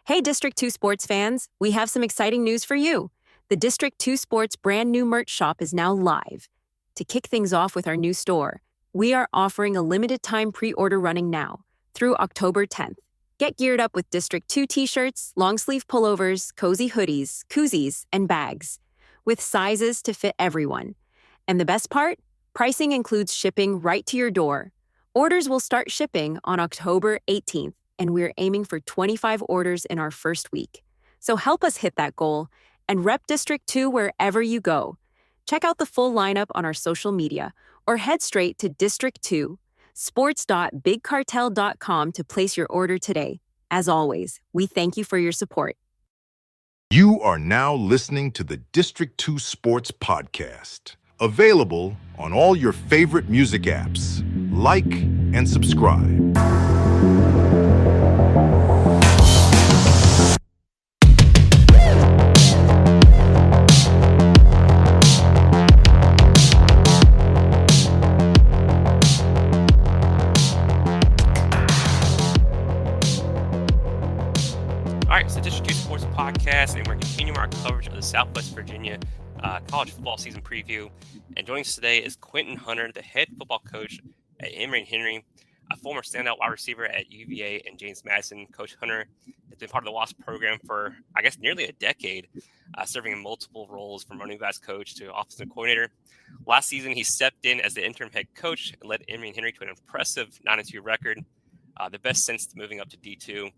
Hey, District 2 sports fans, we have some exciting news for you. The District 2 Sports brand new merch shop is now live. To kick things off with our new store, we are offering a limited time pre-order running now through October 10th. Get geared up with District 2 t-shirts, long-sleeve pullovers, cozy hoodies, koozies, and bags, with sizes to fit everyone. And the best part? Pricing includes shipping right to your door. Orders will start shipping on October 18th, and we're aiming for 25 orders in our first week. So help us hit that goal and rep District 2 wherever you go. Check out the full lineup on our social media or head straight to District 2, sports.bigcartel.com to place your order today. As always, we thank you for your support. You are now listening to the District 2 Sports Podcast, available on all your favorite music apps. Like and subscribe. All right, so District 2 Sports Podcast, and we're continuing our coverage of the Southwest Virginia college football season preview. And joining us today is Quintin Hunter, the head football coach at Emory and Henry, a former standout wide receiver at UVA and James Madison. Coach Hunter has been part of the WASP program for, I guess, nearly a decade, serving in multiple roles from running backs coach to offensive coordinator. Last season, he stepped in as the interim head coach and led Emory and Henry to an impressive 9-2 record, the best since moving up to D2.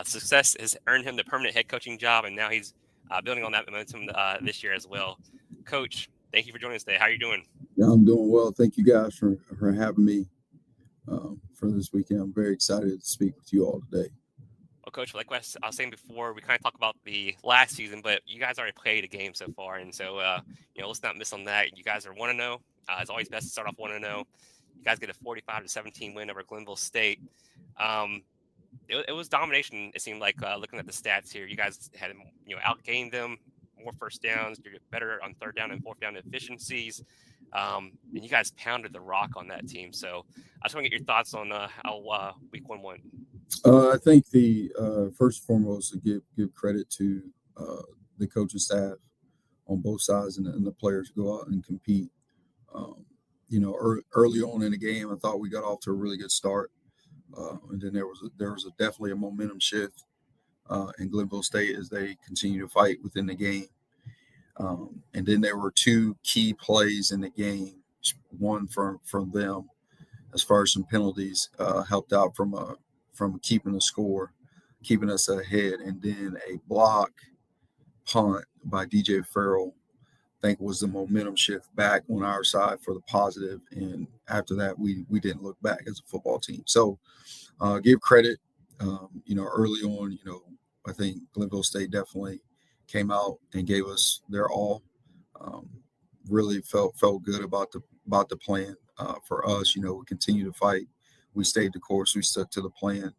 Success has earned him the permanent head coaching job, and now he's building on that momentum this year as well. Coach, thank you for joining us today. How are you doing? Yeah, I'm doing well. Thank you guys for having me for this weekend. I'm very excited to speak with you all today. Well, Coach, like I was saying before, we kind of talked about the last season, but you guys already played a game so far, and so let's not miss on that. You guys are 1-0. It's always best to start off 1-0. You guys get a 45-17 win over Glenville State. It was domination. It seemed like looking at the stats here, you guys had outgained them, more first downs, you're better on third down and fourth down efficiencies, and you guys pounded the rock on that team. So I just want to get your thoughts on how week 1 went. I think the first and foremost to give credit to the coaching staff on both sides and the players go out and compete. Early on in the game, I thought we got off to a really good start. And then there was definitely a momentum shift in Glenville State as they continue to fight within the game. And then there were two key plays in the game. One from them, as far as some penalties, helped out from keeping the score, keeping us ahead, and then a block punt by DJ Farrell, I think, was the momentum shift back on our side for the positive. And after that, we didn't look back as a football team. So give credit, early on, I think Glenville State definitely came out and gave us their all. Really felt good about the plan for us. We continue to fight. We stayed the course. We stuck to the plan.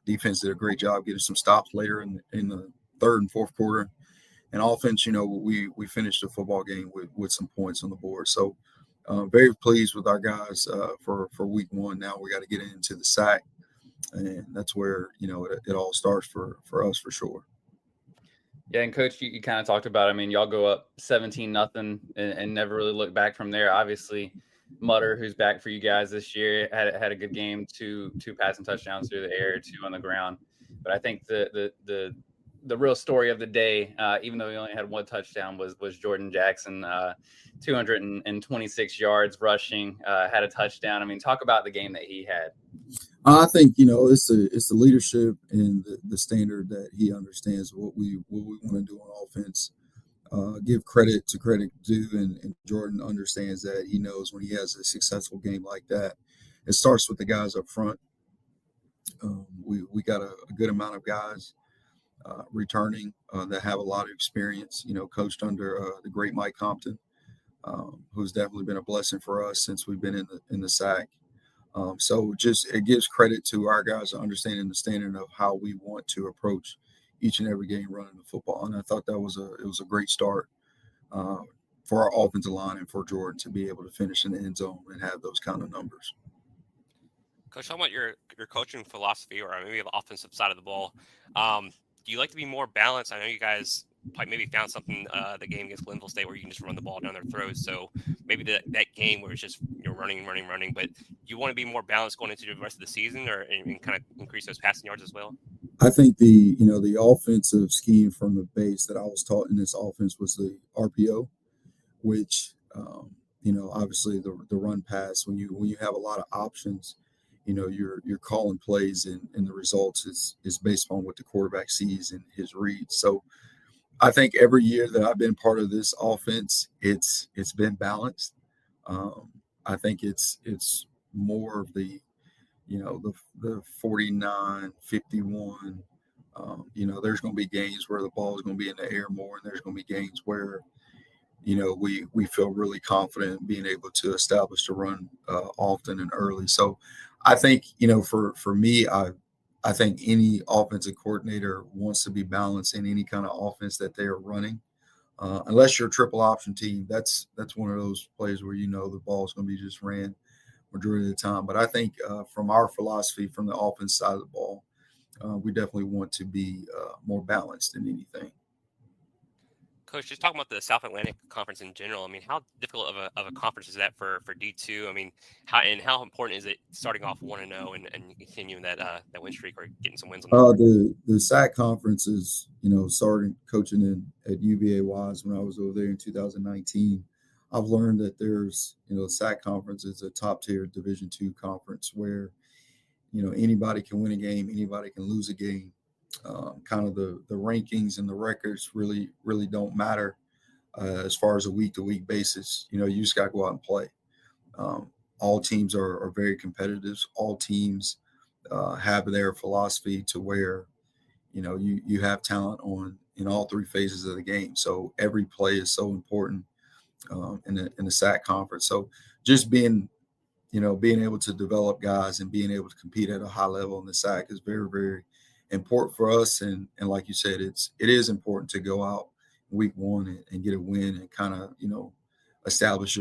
Defense did a great job getting some stops later in the third and fourth quarter. And offense, we finished the football game with some points on the board. So very pleased with our guys for week 1. Now we got to get into the SAC, and that's where it all starts for us for sure. Yeah, and Coach, you kind of talked about, y'all go up 17-0 and never really look back from there. Obviously, Mutter, who's back for you guys this year, had a good game, two passing touchdowns through the air, 2 on the ground. But I think the real story of the day, even though he only had 1 touchdown, was Jordan Jackson, 226 yards rushing, had a touchdown. Talk about the game that he had. I think it's the leadership and the standard that he understands what we want to do on offense. Give credit to credit due, and Jordan understands that. He knows when he has a successful game like that, it starts with the guys up front. We got a good amount of guys returning that have a lot of experience. Coached under the great Mike Compton, who's definitely been a blessing for us since we've been in the SAC. So it gives credit to our guys understanding the standard of how we want to approach each and every game running the football. And I thought it was a great start for our offensive line and for Jordan to be able to finish in the end zone and have those kind of numbers. Coach, talking about your coaching philosophy, or maybe the offensive side of the ball, do you like to be more balanced? I know you guys probably maybe found something the game against Glenville State where you can just run the ball down their throats. So maybe that game where it's just running. But you want to be more balanced going into the rest of the season, or and kind of increase those passing yards as well? I think the offensive scheme from the base that I was taught in this offense was the RPO, which obviously the run pass, when you have a lot of options, you're calling plays, and the results is based on what the quarterback sees and his reads. So I think every year that I've been part of this offense, it's been balanced. I think it's more of the 49, 51. There's going to be games where the ball is going to be in the air more, and there's going to be games where we feel really confident in being able to establish the run often and early. So I think for me, I think any offensive coordinator wants to be balanced in any kind of offense that they are running. Unless you're a triple option team, that's one of those plays where the ball is going to be just ran majority of the time. But I think from our philosophy, from the offense side of the ball, we definitely want to be more balanced than anything. Coach, just talking about the South Atlantic Conference in general, I mean, how difficult of a conference is that for D2? I mean, how important is it starting off 1-0 and continuing that win streak or getting some wins on the SAC conference is, starting coaching at UVA wise when I was over there in 2019. I've learned that there's, SAC conference is a top tier Division II conference where, anybody can win a game, anybody can lose a game. Kind of the rankings and the records really don't matter as far as a week-to-week basis. You just got to go out and play. All teams are very competitive. All teams have their philosophy to where, you have talent in all three phases of the game. So every play is so important in the SAC conference. So just being able to develop guys and being able to compete at a high level in the SAC is very, very important for us. And like you said, it is important to go out week one and get a win and kind of, establish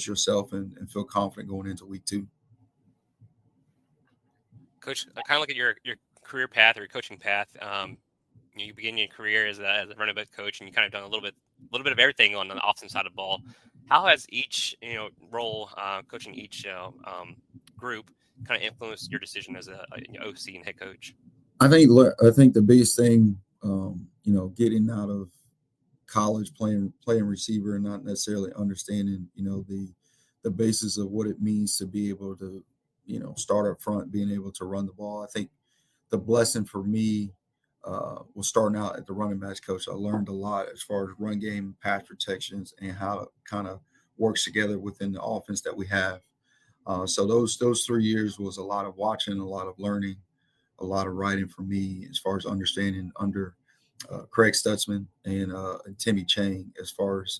yourself and feel confident going into week two. Coach, I kind of look at your career path or your coaching path. You begin your career as a running back coach, and you kind of done a little bit of everything on the offensive side of the ball. How has each role coaching each group kind of influenced your decision as a OC and head coach? I think the biggest thing, getting out of college playing receiver and not necessarily understanding, the basis of what it means to be able to, start up front, being able to run the ball. I think the blessing for me was starting out at the running backs coach. I learned a lot as far as run game, pass protections, and how it kind of works together within the offense that we have. So those 3 years was a lot of watching, a lot of learning, a lot of writing for me as far as understanding under Craig Stutzman and Timmy Chang as far as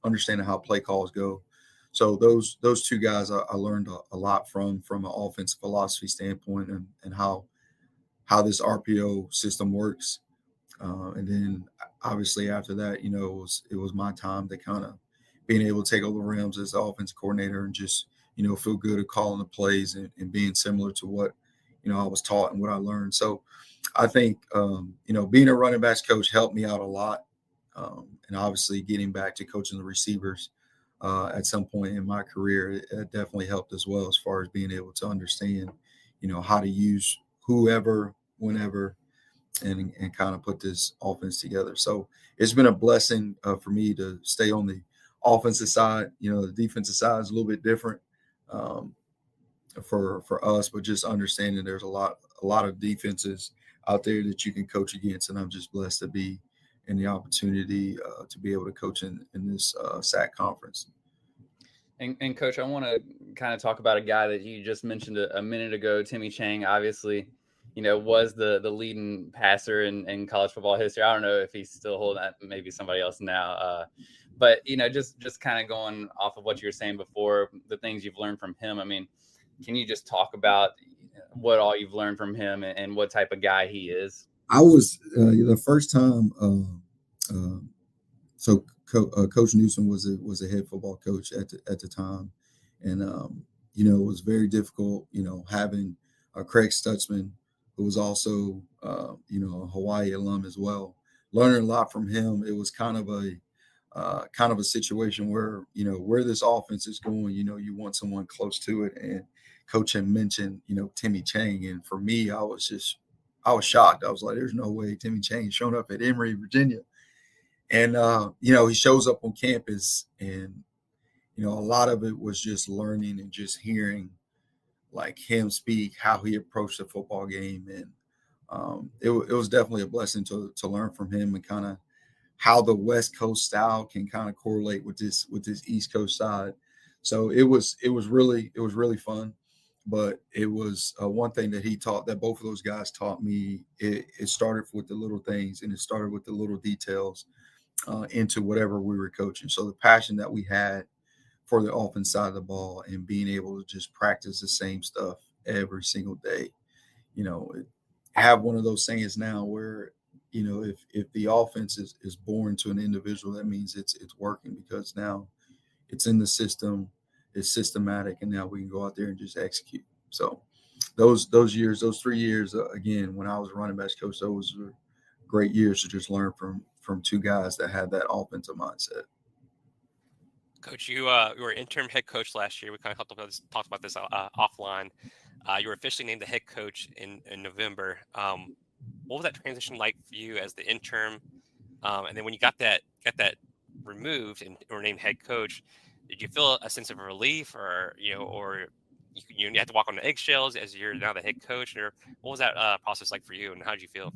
understanding how play calls go. So those two guys I learned a lot from an offensive philosophy standpoint and how this RPO system works. And then obviously after that, it was my time to kind of being able to take over Rams as the offensive coordinator and just, feel good at calling the plays and being similar to what, I was taught and what I learned. So I think, being a running backs coach helped me out a lot. And obviously getting back to coaching the receivers at some point in my career, it definitely helped as well as far as being able to understand, how to use whoever, whenever, and kind of put this offense together. So it's been a blessing for me to stay on the offensive side. The defensive side is a little bit different for us, but just understanding there's a lot of defenses out there that you can coach against, and I'm just blessed to be in the opportunity to be able to coach in this SAC conference. And Coach, I want to kind of talk about a guy that you just mentioned a minute ago, Timmy Chang. Obviously, was the leading passer in college football history. I don't know if he's still holding that, maybe somebody else now. But just kind of going off of what you were saying before, the things you've learned from him. I mean, can you just talk about what all you've learned from him and what type of guy he is? I was the first time. Coach Newsom was a head football coach at the time, and it was very difficult, having Craig Stutzman, who was also, a Hawaii alum as well. Learning a lot from him. It was kind of a situation where, where this offense is going, you want someone close to it. And Coach had mentioned, Timmy Chang. And for me, I was shocked. I was like, there's no way Timmy Chang showing up at Emory, Virginia. And, he shows up on campus, and, a lot of it was just learning and just hearing like him speak, how he approached the football game. And it was definitely a blessing to learn from him, and kind of how the West Coast style can kind of correlate with this East Coast side. So it was really fun. But it was one thing that both of those guys taught me. It started with the little things, and it started with the little details into whatever we were coaching. So the passion that we had for the offense side of the ball, and being able to just practice the same stuff every single day. Have one of those sayings now where, if the offense is born to an individual, that means it's working, because now it's in the system, it's systematic, and now we can go out there and just execute. So those 3 years, again, when I was running backs coach, those were great years to just learn from two guys that had that offensive mindset. Coach, you were interim head coach last year. We kind of talked about this offline. You were officially named the head coach in November. What was that transition like for you as the interim? And then when you got that removed and were named head coach, did you feel a sense of relief, or you had to walk on the eggshells as you're now the head coach? Or what was that process like for you, and how did you feel?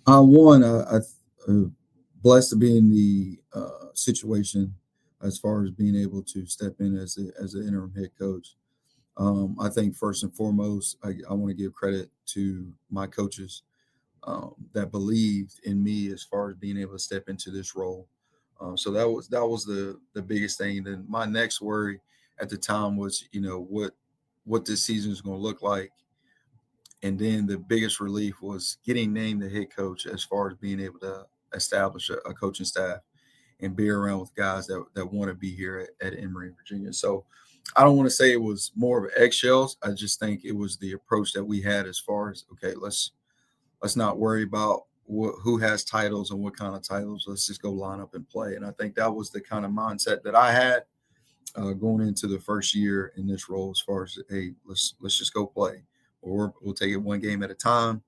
I'm blessed to be in the situation as far as being able to step in as an interim head coach. I think first and foremost, I want to give credit to my coaches that believed in me as far as being able to step into this role. So that was the biggest thing. Then my next worry at the time was, what this season is going to look like. And then the biggest relief was getting named the head coach, as far as being able to establish a coaching staff and be around with guys that want to be here at Emory, Virginia. So I don't want to say it was more of eggshells. I just think it was the approach that we had, as far as, okay, let's not worry about who has titles and what kind of titles. Let's just go line up and play. And I think that was the kind of mindset that I had going into the first year in this role, as far as, hey, let's just go play, or we'll take it one game at a time,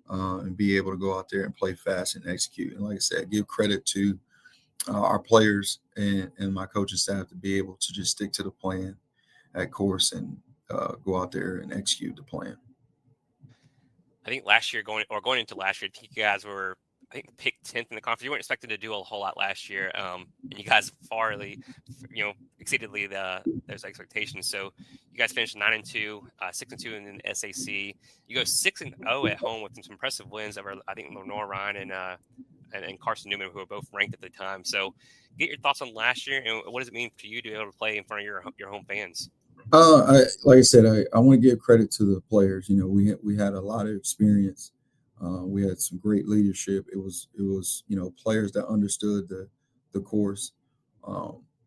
and be able to go out there and play fast and execute. And like I said, give credit to our players and my coaching staff to be able to just stick to the plan at course, and go out there and execute the plan. I think last year, going into last year, I think you guys were, picked 10th in the conference. You weren't expected to do a whole lot last year, and you guys exceeded those expectations. So you guys finished 9-2, 6-2 in the SAC. You go 6-0 at home with some impressive wins over, I think, Lenore Ryan and Carson Newman, who were both ranked at the time. So get your thoughts on last year, and what does it mean for you to be able to play in front of your home fans? Like I said, I want to give credit to the players. We had a lot of experience. We had some great leadership. It was players that understood the course.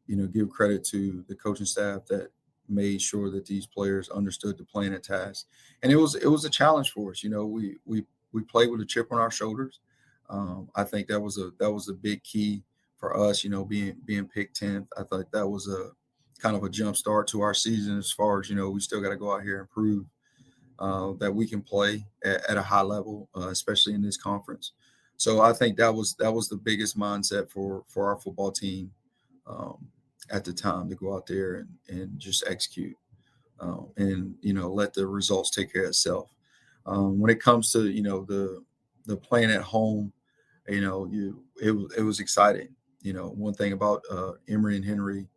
Give credit to the coaching staff that made sure that these players understood the plan and task. And it was a challenge for us. We played with a chip on our shoulders. I think that was a big key for us. Being picked 10th. I thought that was a kind of a jump start to our season, as far as, we still got to go out here and prove that we can play at a high level, especially in this conference. So I think that was the biggest mindset for our football team at the time, to go out there and just execute, and let the results take care of itself. When it comes to the playing at home, it was exciting. One thing about Emory and Henry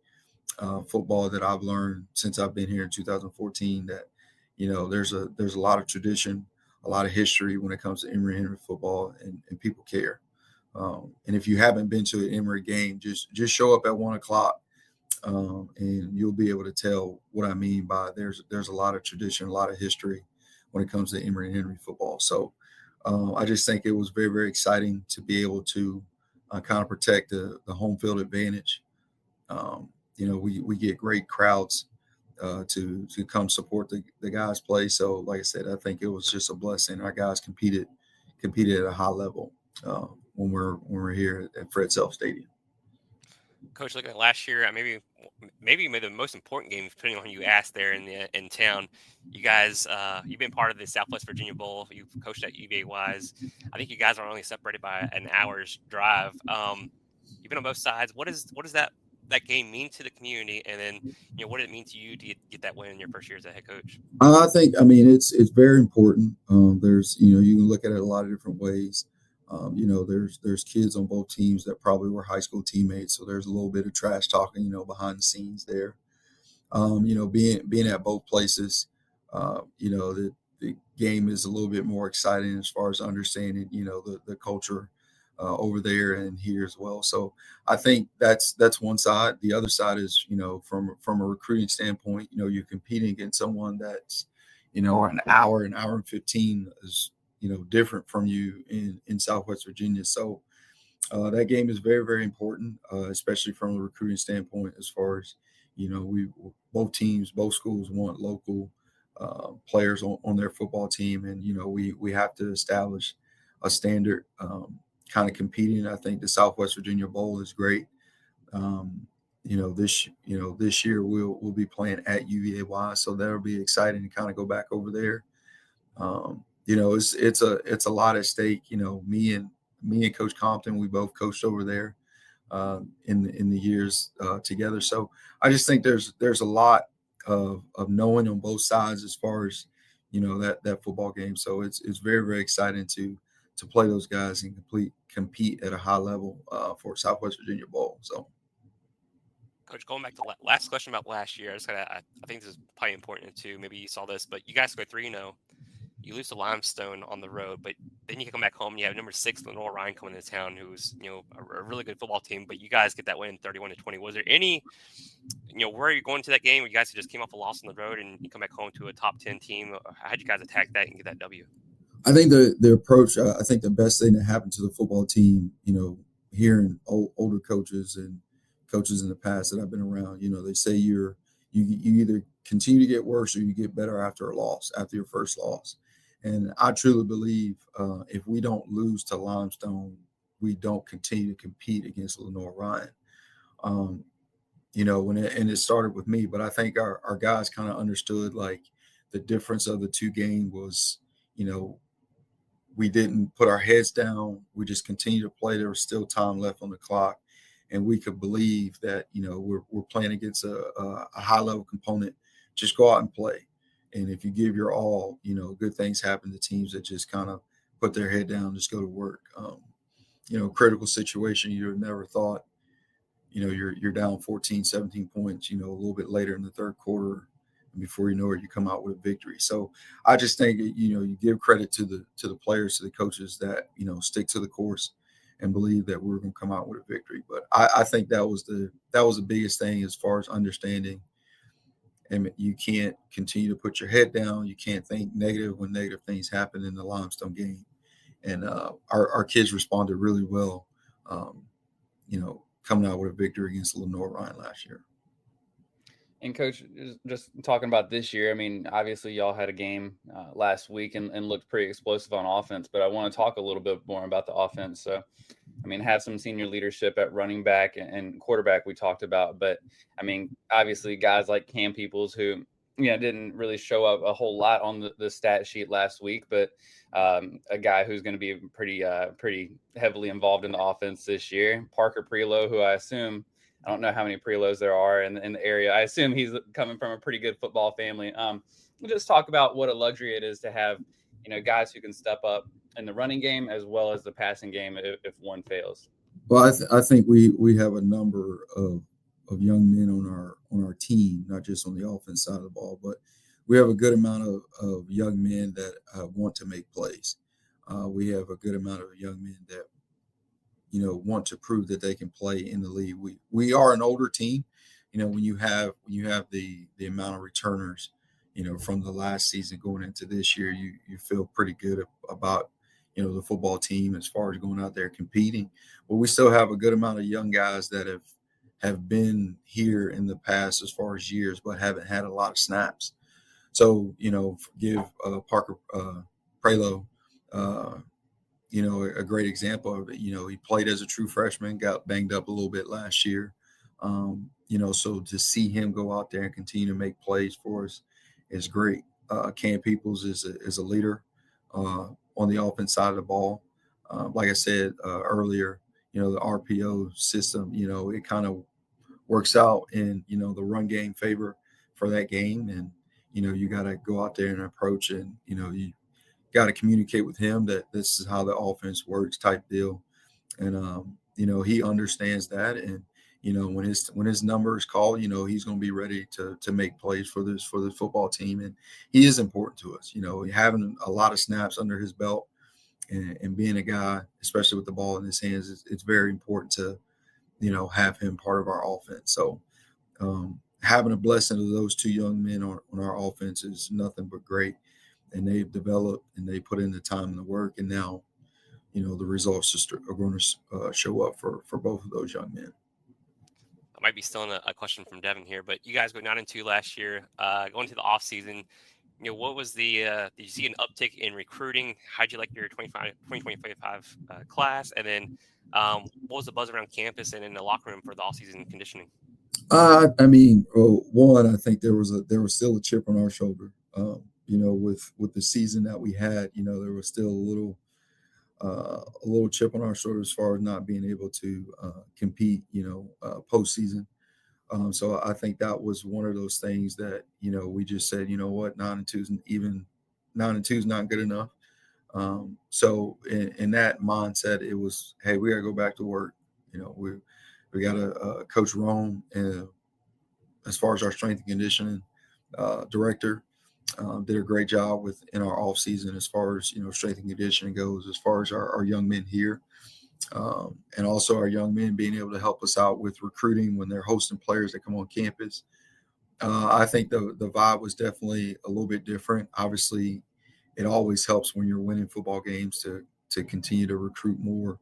football that I've learned since I've been here in 2014, that there's a lot of tradition, a lot of history when it comes to Emory Henry football, and people care. And if you haven't been to an Emory game, just show up at 1:00, and you'll be able to tell what I mean by there's a lot of tradition, a lot of history when it comes to Emory Henry football. So I just think it was very, very exciting to be able to kind of protect the home field advantage. We get great crowds to come support the guys play. So like I said, I think it was just a blessing. Our guys competed at a high level when we're here at Fred Self Stadium. Coach, looking at last year, maybe you made the most important game, depending on who you asked there in town. You guys, you've been part of the Southwest Virginia Bowl. You've coached at UVA Wise. I think you guys are only separated by an hour's drive. You've been on both sides. What does that game mean to the community? And then, what did it mean to you to get that win in your first year as a head coach? I mean, it's very important. There's, you can look at it a lot of different ways. There's kids on both teams that probably were high school teammates, so there's a little bit of trash talking, behind the scenes there. Being at both places, the game is a little bit more exciting as far as understanding, the culture over there and here as well. So I think that's one side. The other side is, from a recruiting standpoint, you're competing against someone that's, an hour and 15 is, different from you in Southwest Virginia. So that game is very, very important, especially from a recruiting standpoint, as far as, we both teams, both schools want local players on their football team. And, we have to establish a standard kind of competing. I think the Southwest Virginia Bowl is great. This year we'll be playing at UVA, so that'll be exciting to kind of go back over there. It's a lot at stake. Me and Coach Compton, we both coached over there in the years together. So I just think there's a lot of knowing on both sides as far as that football game. So it's very, very exciting to play those guys and compete at a high level for Southwest Virginia Bowl. So. Coach, going back to last question about last year, I think this is probably important too. Maybe you saw this, but you guys go 3-0. You lose to Limestone on the road, but then you can come back home and you have number 6, Lenore Ryan, coming into town, who's, a really good football team, but you guys get that win 31-20. Was there any, where are you going to that game where you guys just came off a loss on the road and you come back home to a top 10 team? How did you guys attack that and get that W? I think the approach, I think the best thing that happened to the football team, hearing older coaches and coaches in the past that I've been around, they say you either continue to get worse or you get better after a loss, after your first loss. And I truly believe if we don't lose to Limestone, we don't continue to compete against Lenore Ryan. And it started with me, but I think our guys kind of understood like the difference of the two games was, we didn't put our heads down. We just continued to play. There was still time left on the clock. And we could believe that, we're playing against a high level component. Just go out and play. And if you give your all, good things happen to teams that just kind of put their head down, just go to work. Critical situation, you never thought, you're down 14, 17 points, a little bit later in the third quarter. And before you know it, you come out with a victory. So I just think, you give credit to the players, to the coaches that, stick to the course and believe that we're going to come out with a victory. But I think that was the biggest thing as far as understanding. And you can't continue to put your head down. You can't think negative when negative things happen in the Limestone game. And our kids responded really well, coming out with a victory against Lenore Ryan last year. And Coach, just talking about this year, I mean, obviously y'all had a game last week and looked pretty explosive on offense, but I want to talk a little bit more about the offense. So, I mean, have some senior leadership at running back and quarterback we talked about, but I mean, obviously guys like Cam Peoples who, didn't really show up a whole lot on the stat sheet last week, but a guy who's going to be pretty heavily involved in the offense this year. Parker Prelo, who I don't know how many Prelos there are in the area. I assume he's coming from a pretty good football family. We'll just talk about what a luxury it is to have, guys who can step up in the running game as well as the passing game if one fails. Well, I think we have a number of young men on our team, not just on the offense side of the ball, but we have a good amount of young men that want to make plays. We have a good amount of young men that want to prove that they can play in the league. We are an older team. When you have the amount of returners, from the last season going into this year, you feel pretty good about, the football team as far as going out there competing. But we still have a good amount of young guys that have have been here in the past as far as years, but haven't had a lot of snaps. So, give Parker Prelo, a great example of it. He played as a true freshman, got banged up a little bit last year. So to see him go out there and continue to make plays for us is great. Cam Peoples is a leader on the offense side of the ball. Like I said earlier, the RPO system, it kind of works out in, the run game favor for that game. And, you got to go out there and approach, and, you got to communicate with him that this is how the offense works type deal. And, he understands that. And, when his number is called, he's going to be ready to make plays for the football team. And he is important to us, having a lot of snaps under his belt and being a guy, especially with the ball in his hands, it's very important to, have him part of our offense. So having a blessing of those two young men on our offense is nothing but great. And they've developed and they put in the time and the work. And now, the results just are going to show up for both of those young men. I might be stealing a question from Devin here, but you guys go 9-2 last year, going to the offseason. What was did you see an uptick in recruiting? How'd you like your 2025 class? And then what was the buzz around campus and in the locker room for the offseason conditioning? One, I think there was still a chip on our shoulder. With the season that we had, there was still a little chip on our shoulder as far as not being able to compete, postseason. So I think that was one of those things that, we just said, what, 9-2 is not good enough. So in that mindset, it was, hey, we got to go back to work. We got to Coach Rome, as far as our strength and conditioning director, did a great job in our off season as far as strength and conditioning goes, as far as our young men here, and also our young men being able to help us out with recruiting when they're hosting players that come on campus. I think the vibe was definitely a little bit different. Obviously, it always helps when you're winning football games to continue to recruit more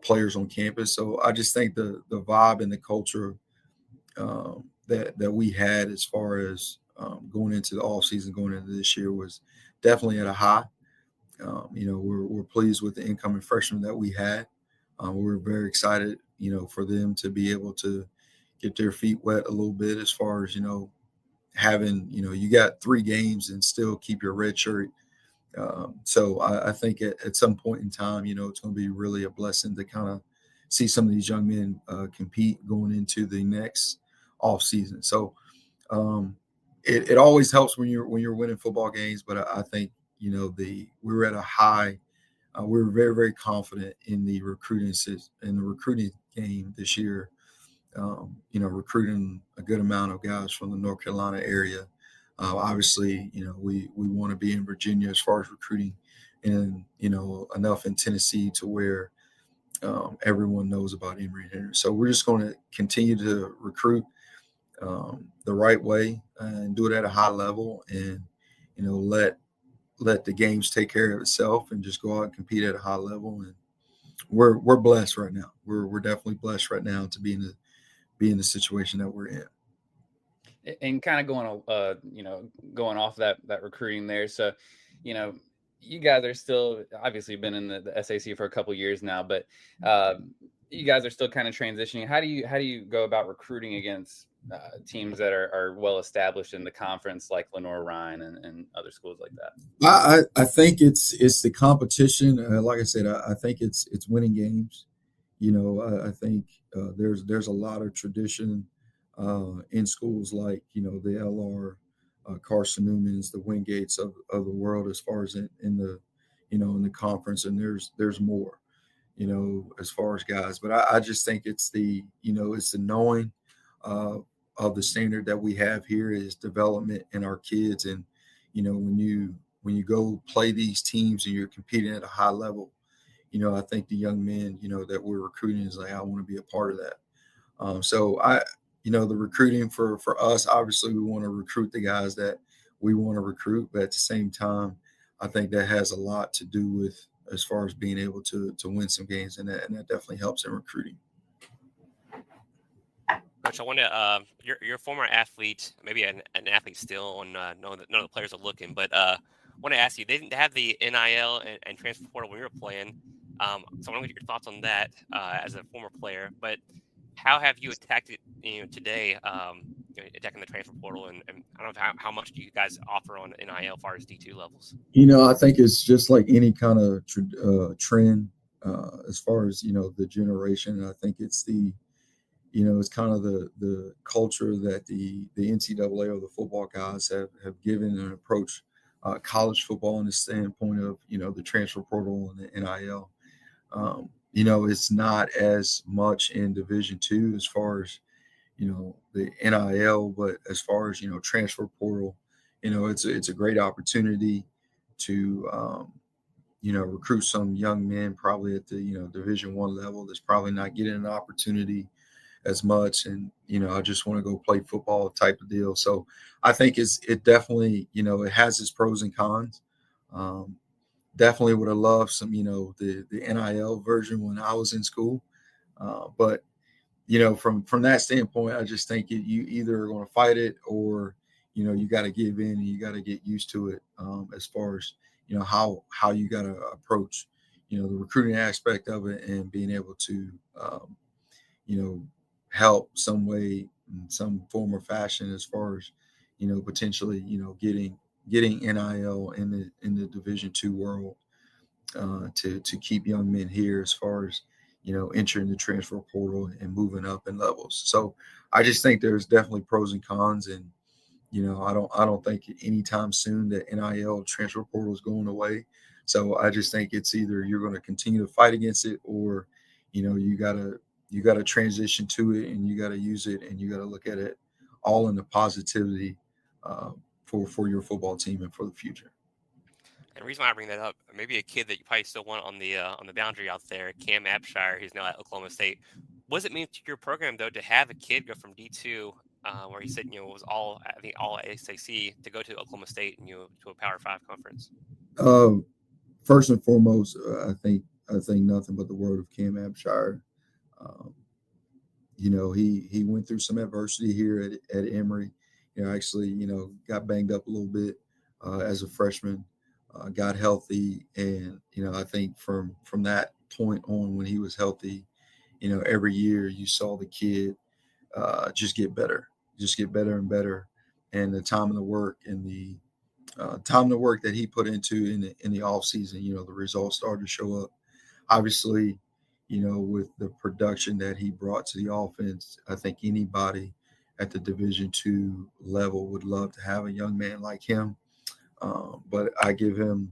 players on campus. So I just think the vibe and the culture that we had as far as going into the off season, going into this year, was definitely at a high. We're pleased with the incoming freshmen that we had. We're very excited, for them to be able to get their feet wet a little bit as far as, having, you got 3 games and still keep your red shirt. So I think at some point in time, it's going to be really a blessing to kind of see some of these young men compete going into the next off season. So it always helps when you're winning football games, but I think we were at a high. We were very, very confident in the recruiting game this year. Recruiting a good amount of guys from the North Carolina area. Obviously, we want to be in Virginia as far as recruiting, and enough in Tennessee to where everyone knows about Emory and Henry. So we're just going to continue to recruit the right way and do it at a high level, and let the games take care of itself and just go out and compete at a high level. And we're blessed right now. We're definitely blessed right now to be in the situation that we're in. And kind of going off that recruiting there. So, you guys are still obviously been in the SAC for a couple of years now, but you guys are still kind of transitioning. How do you go about recruiting against teams that are well established in the conference, like Lenore-Ryan and other schools like that? I think it's the competition. Like I said, I think it's winning games. I think there's a lot of tradition in schools like the LR, Carson Newman's, the Wingates of the world, as far as in the conference, and there's more, as far as guys. But I just think it's the knowing of the standard that we have here is development in our kids. And when you go play these teams and you're competing at a high level, I think the young men that we're recruiting is like, I want to be a part of that. So the recruiting for us, obviously we want to recruit the guys that we want to recruit, but at the same time, I think that has a lot to do with as far as being able to win some games, and that definitely helps in recruiting. Coach, I want to. You're a former athlete, maybe an athlete still. On none of the players are looking, but want to ask you. They didn't have the NIL and transfer portal when you were playing. So I want to get your thoughts on that as a former player. But how have you attacked it? Today, attacking the transfer portal, and I don't know how much do you guys offer on NIL as far as D2 levels. I think it's just like any kind of trend as far as the generation. I think it's it's kind of the culture that the NCAA or the football guys have given and approach college football in the standpoint of the transfer portal and the NIL. It's not as much in Division II as far as the NIL, but as far as transfer portal, it's a great opportunity to recruit some young men probably at the Division I level that's probably not getting an opportunity as much, and I just want to go play football type of deal. So I think it definitely it has its pros and cons. Definitely would have loved some the NIL version when I was in school, but from that standpoint, I just think you either are going to fight it or you got to give in and you got to get used to it. As far as how you got to approach the recruiting aspect of it and being able to help some way in some form or fashion as far as potentially getting NIL in the Division II world to keep young men here as far as entering the transfer portal and moving up in levels. So I just think there's definitely pros and cons, and I don't think anytime soon that NIL transfer portal is going away. So I just think it's either you're going to continue to fight against it, or you gotta transition to it and you gotta use it and you gotta look at it all in the positivity for your football team and for the future. And the reason why I bring that up, maybe a kid that you probably still want on the boundary out there, Cam Abshire, who's now at Oklahoma State. What does it mean to your program though to have a kid go from D2, where he said was all SAC, to go to Oklahoma State and to a Power 5 conference? First and foremost, I think nothing but the word of Cam Abshire. He went through some adversity here at Emory. Actually, got banged up a little bit as a freshman. Got healthy, and I think from that point on, when he was healthy, every year you saw the kid just get better and better, and the time and the work and the work that he put into in the off season, the results started to show up. Obviously, with the production that he brought to the offense, I think anybody at the Division II level would love to have a young man like him. But I give him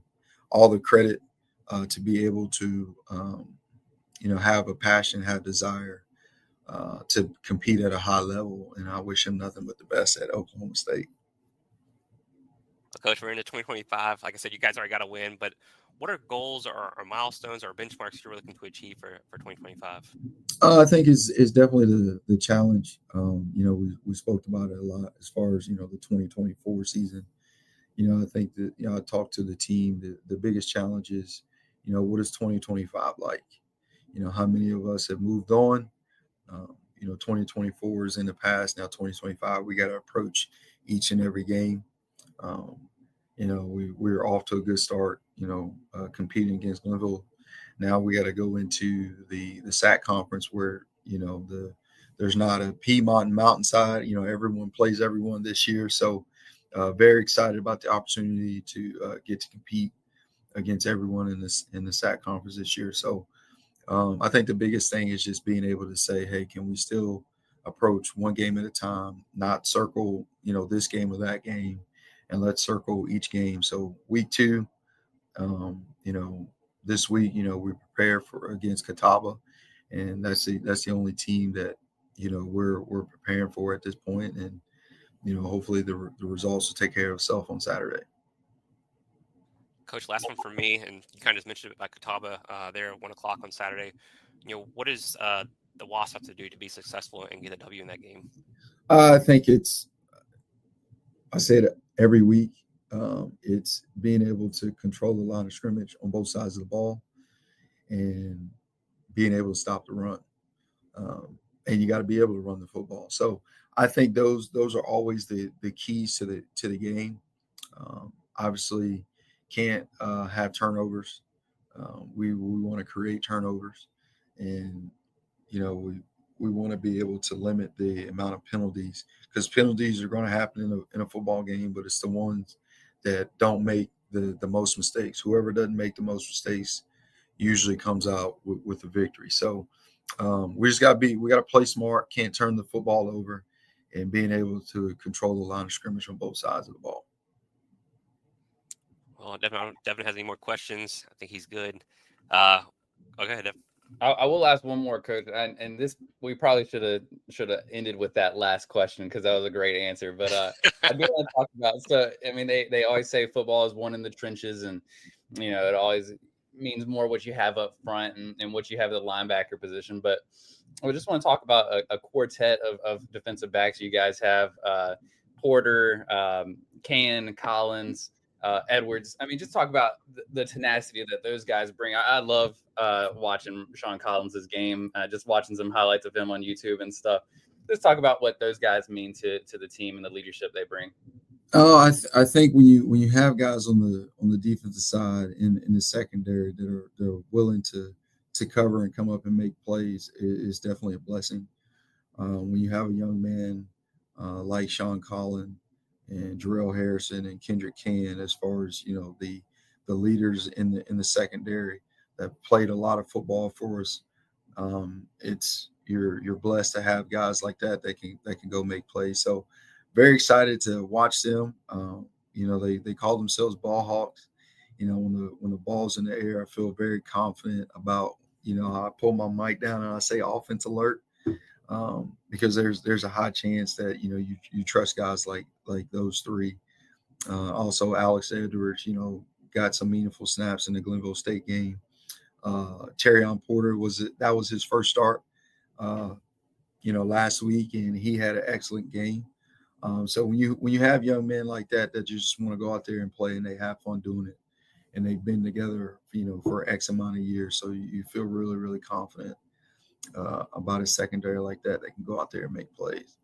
all the credit to be able to, have a passion, have desire to compete at a high level. And I wish him nothing but the best at Oklahoma State. Coach, we're into 2025. Like I said, you guys already got to win, but what are goals or milestones or benchmarks you're looking to achieve for 2025? I think it's definitely the challenge. We spoke about it a lot as far as, the 2024 season. I think that, I talked to the team, the biggest challenge is, what is 2025 like? How many of us have moved on? 2024 is in the past. Now 2025, we got to approach each and every game. We're off to a good start, competing against Glenville. Now we got to go into the SAC conference where, there's not a Piedmont and Mountainside. Everyone plays everyone this year. So very excited about the opportunity to get to compete against everyone in the SAC conference this year. So I think the biggest thing is just being able to say, hey, can we still approach one game at a time, not circle, this game or that game, and let's circle each game. So week 2, this week, we prepare for against Catawba, and that's the only team that we're preparing for at this point, and hopefully the results will take care of itself on Saturday. Coach, last one for me, and you kind of just mentioned it about Catawba there at 1:00 on Saturday. What does the Wasps have to do to be successful and get a W in that game? I think I say it every week. It's being able to control the line of scrimmage on both sides of the ball and being able to stop the run. and you got to be able to run the football. So I think those are always the keys to the game. Obviously, can't have turnovers. We want to create turnovers, and we want to be able to limit the amount of penalties, because penalties are going to happen in a football game, but it's the ones that don't make the most mistakes. Whoever doesn't make the most mistakes usually comes out with the victory. So we got to play smart, can't turn the football over, and being able to control the line of scrimmage on both sides of the ball. Well, Devin has any more questions? I think he's good. Go ahead, Devin. I will ask one more, Coach, and this we probably should have ended with that last question because that was a great answer. But I do want to talk about. So I mean, they always say football is won in the trenches, and it always means more what you have up front and what you have at the linebacker position. But I just want to talk about a quartet of defensive backs you guys have: Porter, Can, Collins. Edwards. I mean, just talk about the tenacity that those guys bring. I love watching Sean Collins' game, just watching some highlights of him on YouTube and stuff. Just talk about what those guys mean to the team and the leadership they bring. Oh, I think when you have guys on the defensive side in the secondary that are willing to cover and come up and make plays is definitely a blessing. When you have a young man like Sean Collins and Jarrell Harrison and Kendrick Can, as far as the leaders in the secondary that played a lot of football for us, it's you're blessed to have guys like that can go make plays. So very excited to watch them. They call themselves ball hawks. When the ball's in the air, I feel very confident about I pull my mic down and I say offense alert. Because there's a high chance that you trust guys like those three. Also, Alex Edwards, got some meaningful snaps in the Glenville State game. Terrion Porter was his first start, last week, and he had an excellent game. So when you have young men like that just want to go out there and play and they have fun doing it, and they've been together, for X amount of years, so you feel really, really confident about a secondary like that can go out there and make plays.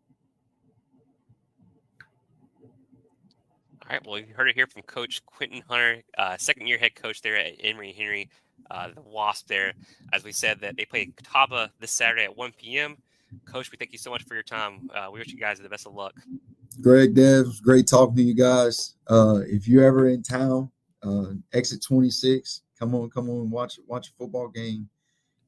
All right. Well, you heard it here from Coach Quintin Hunter, second-year head coach there at Emory Henry, the Wasp there. As we said, that they play Catawba this Saturday at 1 p.m. Coach, we thank you so much for your time. We wish you guys the best of luck. Greg, Dev, great talking to you guys. If you're ever in town, exit 26, come on, watch a football game.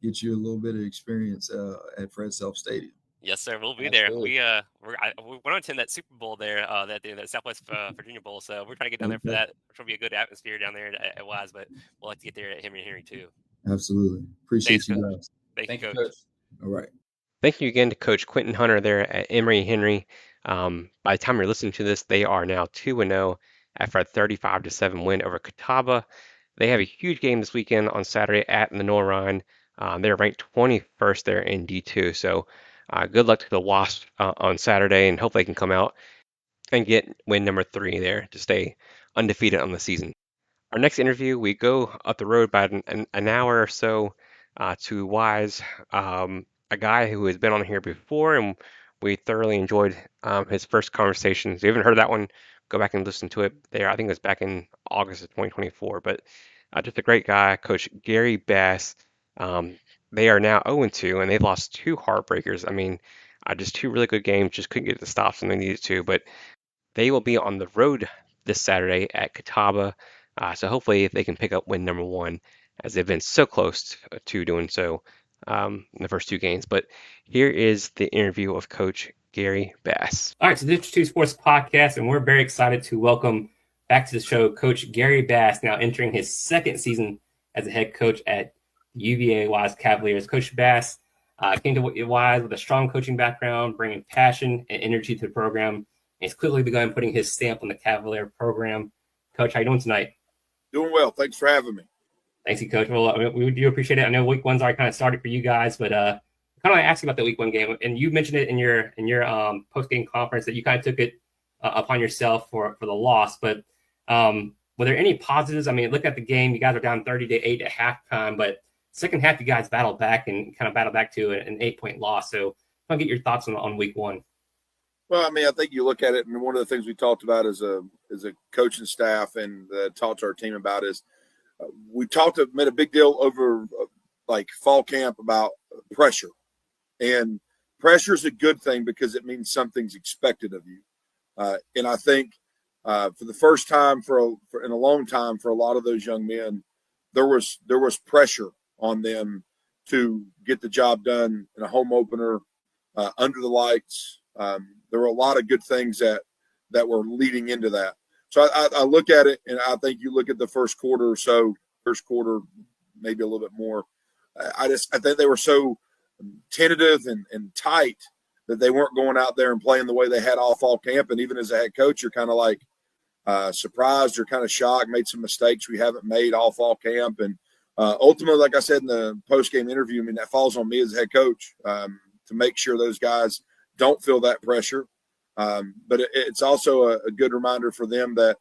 Get you a little bit of experience at Fred Self Stadium. Yes, sir. We'll be Absolutely. there. We want to attend that Super Bowl there, that Southwest Virginia Bowl. So we're trying to get down there for that. Which will be a good atmosphere down there at Wise, but we'll like to get there at Henry too. Absolutely. Appreciate you guys. Thank you, Coach. All right. Thank you again to Coach Quintin Hunter there at Emory Henry. By the time you're listening to this, they are now 2-0 after a 35-7 win over Catawba. They have a huge game this weekend on Saturday at the Norrine. They're ranked 21st there in D2. So good luck to the Wasps on Saturday, and hope they can come out and get win number 3 there to stay undefeated on the season. Our next interview, we go up the road by an hour or so to Wise, a guy who has been on here before, and we thoroughly enjoyed his first conversations. If you haven't heard that one, go back and listen to it there. I think it was back in August of 2024. But just a great guy, Coach Gary Bass. They are now 0-2, and they've lost 2 heartbreakers. I mean, just 2 really good games, just couldn't get the stops when they needed to. But they will be on the road this Saturday at Catawba. So hopefully they can pick up win number 1, as they've been so close to doing so in the first 2 games. But here is the interview of Coach Gary Bass. All right, so District 2 Sports Podcast, and we're very excited to welcome back to the show Coach Gary Bass, now entering his second season as a head coach at UVA Wise Cavaliers. Coach Bass came to Wise with a strong coaching background, bringing passion and energy to the program, and he's quickly begun putting his stamp on the Cavalier program. Coach, how you doing tonight? Doing well. Thanks for having me. Thanks, you, Coach. Well, we do appreciate it. I know week 1's already kind of started for you guys, but kind of want to ask you about the week 1 game. And you mentioned it in your post-game conference that you kind of took it upon yourself for the loss. But were there any positives? I mean, look at the game. You guys are down 30-8 at halftime, but second half you guys battled back and kind of battled back to an 8-point loss. So want to get your thoughts on week one. Well, I mean, I think you look at it, and one of the things we talked about as a coaching staff and talked to our team about is we made a big deal over like fall camp about pressure, and pressure is a good thing because it means something's expected of you. And I think for the first time in a long time for a lot of those young men, there was pressure on them to get the job done in a home opener under the lights. There were a lot of good things that were leading into that. So I look at it, and I think you look at the first quarter or so, maybe a little bit more. I think they were so tentative and tight that they weren't going out there and playing the way they had all fall camp. And even as a head coach, you're kind of like surprised or kind of shocked, made some mistakes we haven't made all fall camp. And ultimately, like I said in the post-game interview, I mean, that falls on me as a head coach to make sure those guys don't feel that pressure. But it's also a good reminder for them that,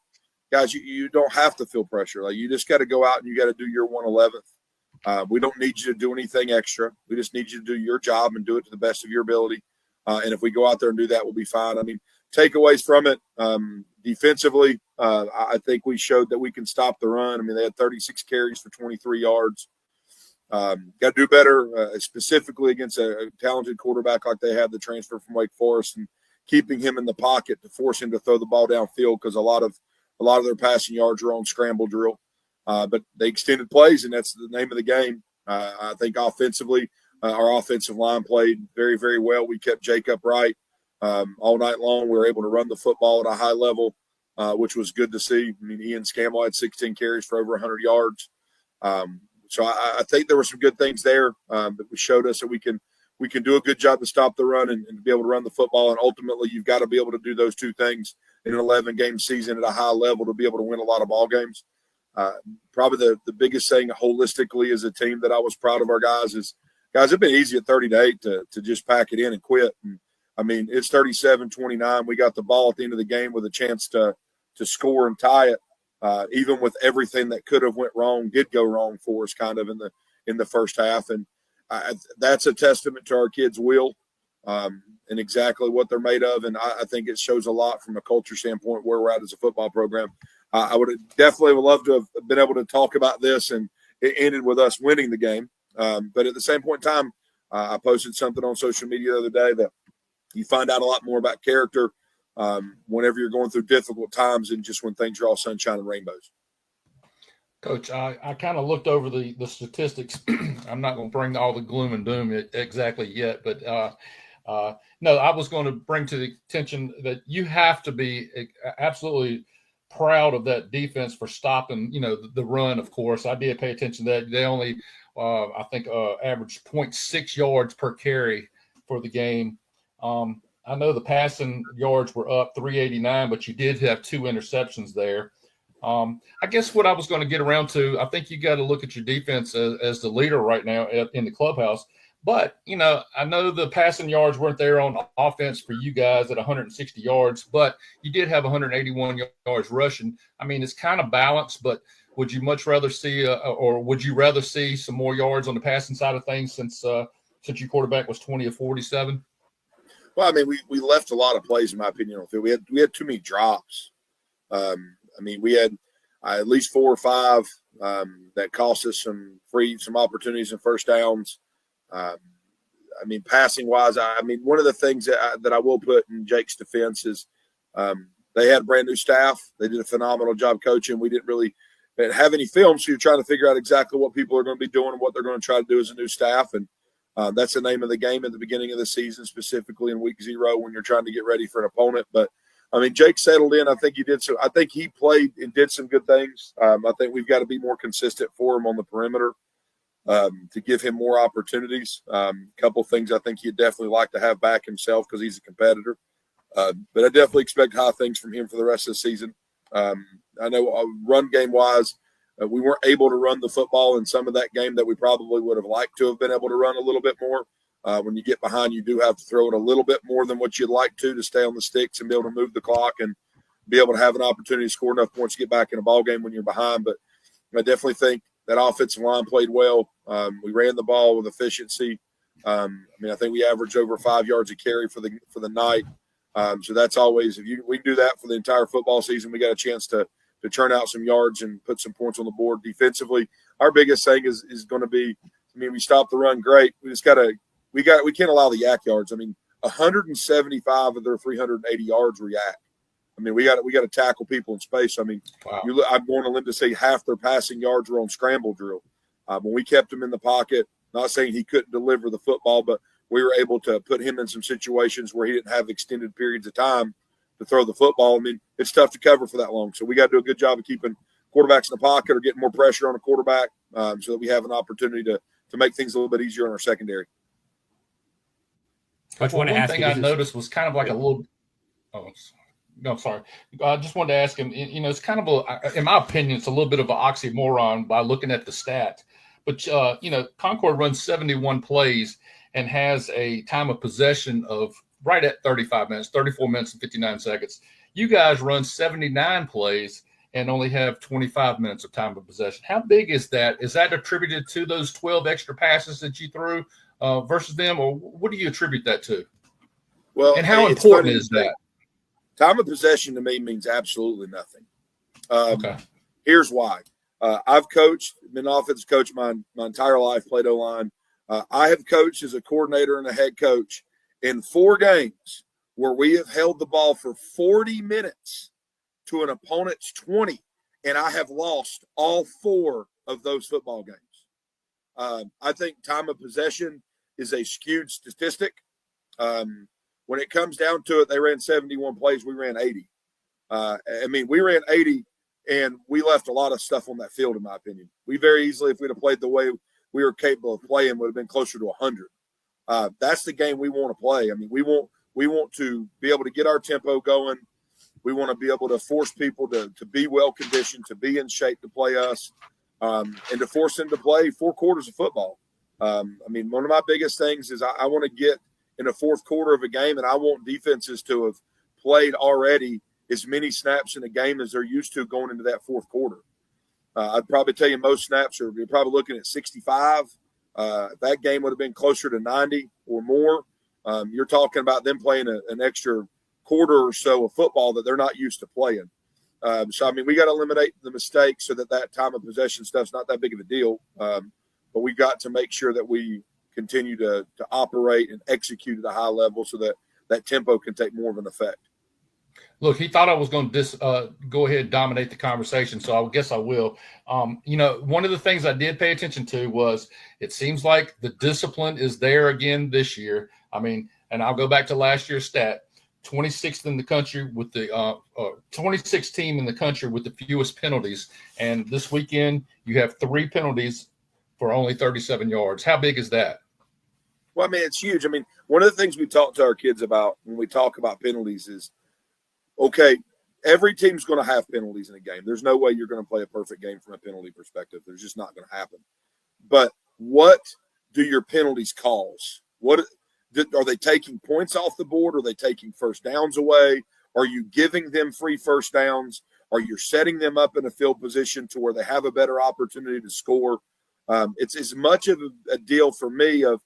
guys, you don't have to feel pressure. Like, you just got to go out and you got to do your 111th. We don't need you to do anything extra. We just need you to do your job and do it to the best of your ability. And if we go out there and do that, we'll be fine. I mean, takeaways from it, defensively, I think we showed that we can stop the run. I mean, they had 36 carries for 23 yards. Got to do better, specifically against a talented quarterback like they had, the transfer from Wake Forest, and keeping him in the pocket to force him to throw the ball downfield, because a lot of their passing yards were on scramble drill. But they extended plays, and that's the name of the game. I think offensively, our offensive line played very, very well. We kept Jake upright all night long. We were able to run the football at a high level, which was good to see. I mean, Ian Scammell had 16 carries for over 100 yards. So I think there were some good things there that showed us that we can do a good job to stop the run and be able to run the football. And ultimately, you've got to be able to do those two things in an 11-game season at a high level to be able to win a lot of ball games. Probably the biggest thing holistically as a team that I was proud of our guys is, guys, it's been easy at 30-8 to just pack it in and quit. And, I mean, it's 37-29. We got the ball at the end of the game with a chance to score and tie it, even with everything that could have went wrong, did go wrong for us kind of in the first half. And that's a testament to our kids' will and exactly what they're made of. And I think it shows a lot from a culture standpoint where we're at as a football program. I would love to have been able to talk about this, and it ended with us winning the game. But at the same point in time, I posted something on social media the other day that you find out a lot more about character whenever you're going through difficult times than just when things are all sunshine and rainbows. Coach, I kind of looked over the statistics. I'm not going to bring all the gloom and doom exactly yet, but no, I was going to bring to the attention that you have to be absolutely proud of that defense for stopping, the run, of course. I did pay attention to that. They only, I think, averaged 0.6 yards per carry for the game. I know the passing yards were up 389, but you did have 2 interceptions there. I guess what I was going to get around to, I think you got to look at your defense as the leader right now in the clubhouse. But, I know the passing yards weren't there on offense for you guys at 160 yards, but you did have 181 yards rushing. I mean, it's kind of balanced, but would you much rather see would you rather see some more yards on the passing side of things since your quarterback was 20 of 47? Well, I mean, we left a lot of plays, in my opinion, on the field. We had too many drops. I mean, we had at least 4 or 5 that cost us some opportunities and first downs. I mean, passing wise, one of the things that I will put in Jake's defense is they had a brand new staff. They did a phenomenal job coaching. We didn't really have any film, so you're trying to figure out exactly what people are going to be doing and what they're going to try to do as a new staff. And that's the name of the game at the beginning of the season, specifically in week 0 when you're trying to get ready for an opponent. But I mean, Jake settled in. I think he did so. I think he played and did some good things. I think we've got to be more consistent for him on the perimeter to give him more opportunities. A couple things I think he'd definitely like to have back himself because he's a competitor. But I definitely expect high things from him for the rest of the season. I know run game wise, we weren't able to run the football in some of that game that we probably would have liked to have been able to run a little bit more. When you get behind, you do have to throw it a little bit more than what you'd like to stay on the sticks and be able to move the clock and be able to have an opportunity to score enough points to get back in a ball game when you're behind. But I definitely think that offensive line played well. We ran the ball with efficiency. I mean, I think we averaged over 5 yards a carry for the night. So that's always, we can do that for the entire football season, we got a chance to churn out some yards and put some points on the board defensively. Our biggest thing is going to be, I mean, we stopped the run great. We just we can't allow the yak yards. I mean, 175 of their 380 yards were yak. I mean, we got to tackle people in space. I mean, wow. I'm going to limit to say half their passing yards were on scramble drill. When we kept him in the pocket, not saying he couldn't deliver the football, but we were able to put him in some situations where he didn't have extended periods of time to throw the football. I mean, it's tough to cover for that long. So we got to do a good job of keeping quarterbacks in the pocket or getting more pressure on a quarterback so that we have an opportunity to make things a little bit easier in our secondary. Coach, one thing I noticed was kind of like a little – oh, no, sorry. I just wanted to ask him, it's kind of in my opinion, it's a little bit of an oxymoron by looking at the stat. But, Concord runs 71 plays and has a time of possession of right at 35 minutes, 34 minutes and 59 seconds. You guys run 79 plays and only have 25 minutes of time of possession. How big is that? Is that attributed to those 12 extra passes that you threw versus them, or what do you attribute that to? Well, and how important is that? Time of possession to me means absolutely nothing. Okay. Here's why. I've coached, been an offensive coach my entire life, played O-line. I have coached as a coordinator and a head coach in 4 games where we have held the ball for 40 minutes to an opponent's 20, and I have lost all 4 of those football games. I think time of possession is a skewed statistic. When it comes down to it, they ran 71 plays. We ran 80. We ran 80, and we left a lot of stuff on that field, in my opinion. We very easily, if we'd have played the way we were capable of playing, would have been closer to 100. That's the game we want to play. I mean, we want to be able to get our tempo going. We want to be able to force people to be well-conditioned, to be in shape to play us, and to force them to play 4 quarters of football. One of my biggest things is I want to get in the fourth quarter of a game, and I want defenses to have played already as many snaps in a game as they're used to going into that fourth quarter. I'd probably tell you most snaps you're probably looking at 65. That game would have been closer to 90 or more. You're talking about them playing an extra quarter or so of football that they're not used to playing. We got to eliminate the mistakes so that time of possession stuff's not that big of a deal. But we've got to make sure that we continue to operate and execute at a high level so that tempo can take more of an effect. Look, he thought I was going to go ahead and dominate the conversation, so I guess I will. One of the things I did pay attention to was it seems like the discipline is there again this year. And I'll go back to last year's stat, 26th in the country with the 26th team in the country with the fewest penalties. And this weekend you have 3 penalties for only 37 yards. How big is that? Well, it's huge. One of the things we talk to our kids about when we talk about penalties is, okay, every team's going to have penalties in a game. There's no way you're going to play a perfect game from a penalty perspective. There's just not going to happen. But what do your penalties cause? What are they taking points off the board? Are they taking first downs away? Are you giving them free first downs? Are you setting them up in a field position to where they have a better opportunity to score? It's as much of a deal for me of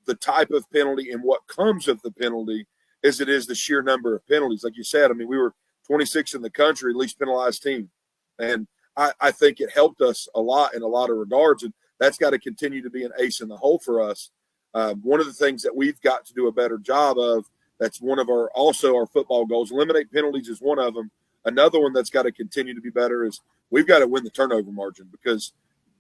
the type of penalty and what comes of the penalty as it is the sheer number of penalties. Like you said, we were 26th in the country, least penalized team. And I think it helped us a lot in a lot of regards. And that's got to continue to be an ace in the hole for us. One of the things that we've got to do a better job of, that's one of our football goals. Eliminate penalties is one of them. Another one that's got to continue to be better is we've got to win the turnover margin, because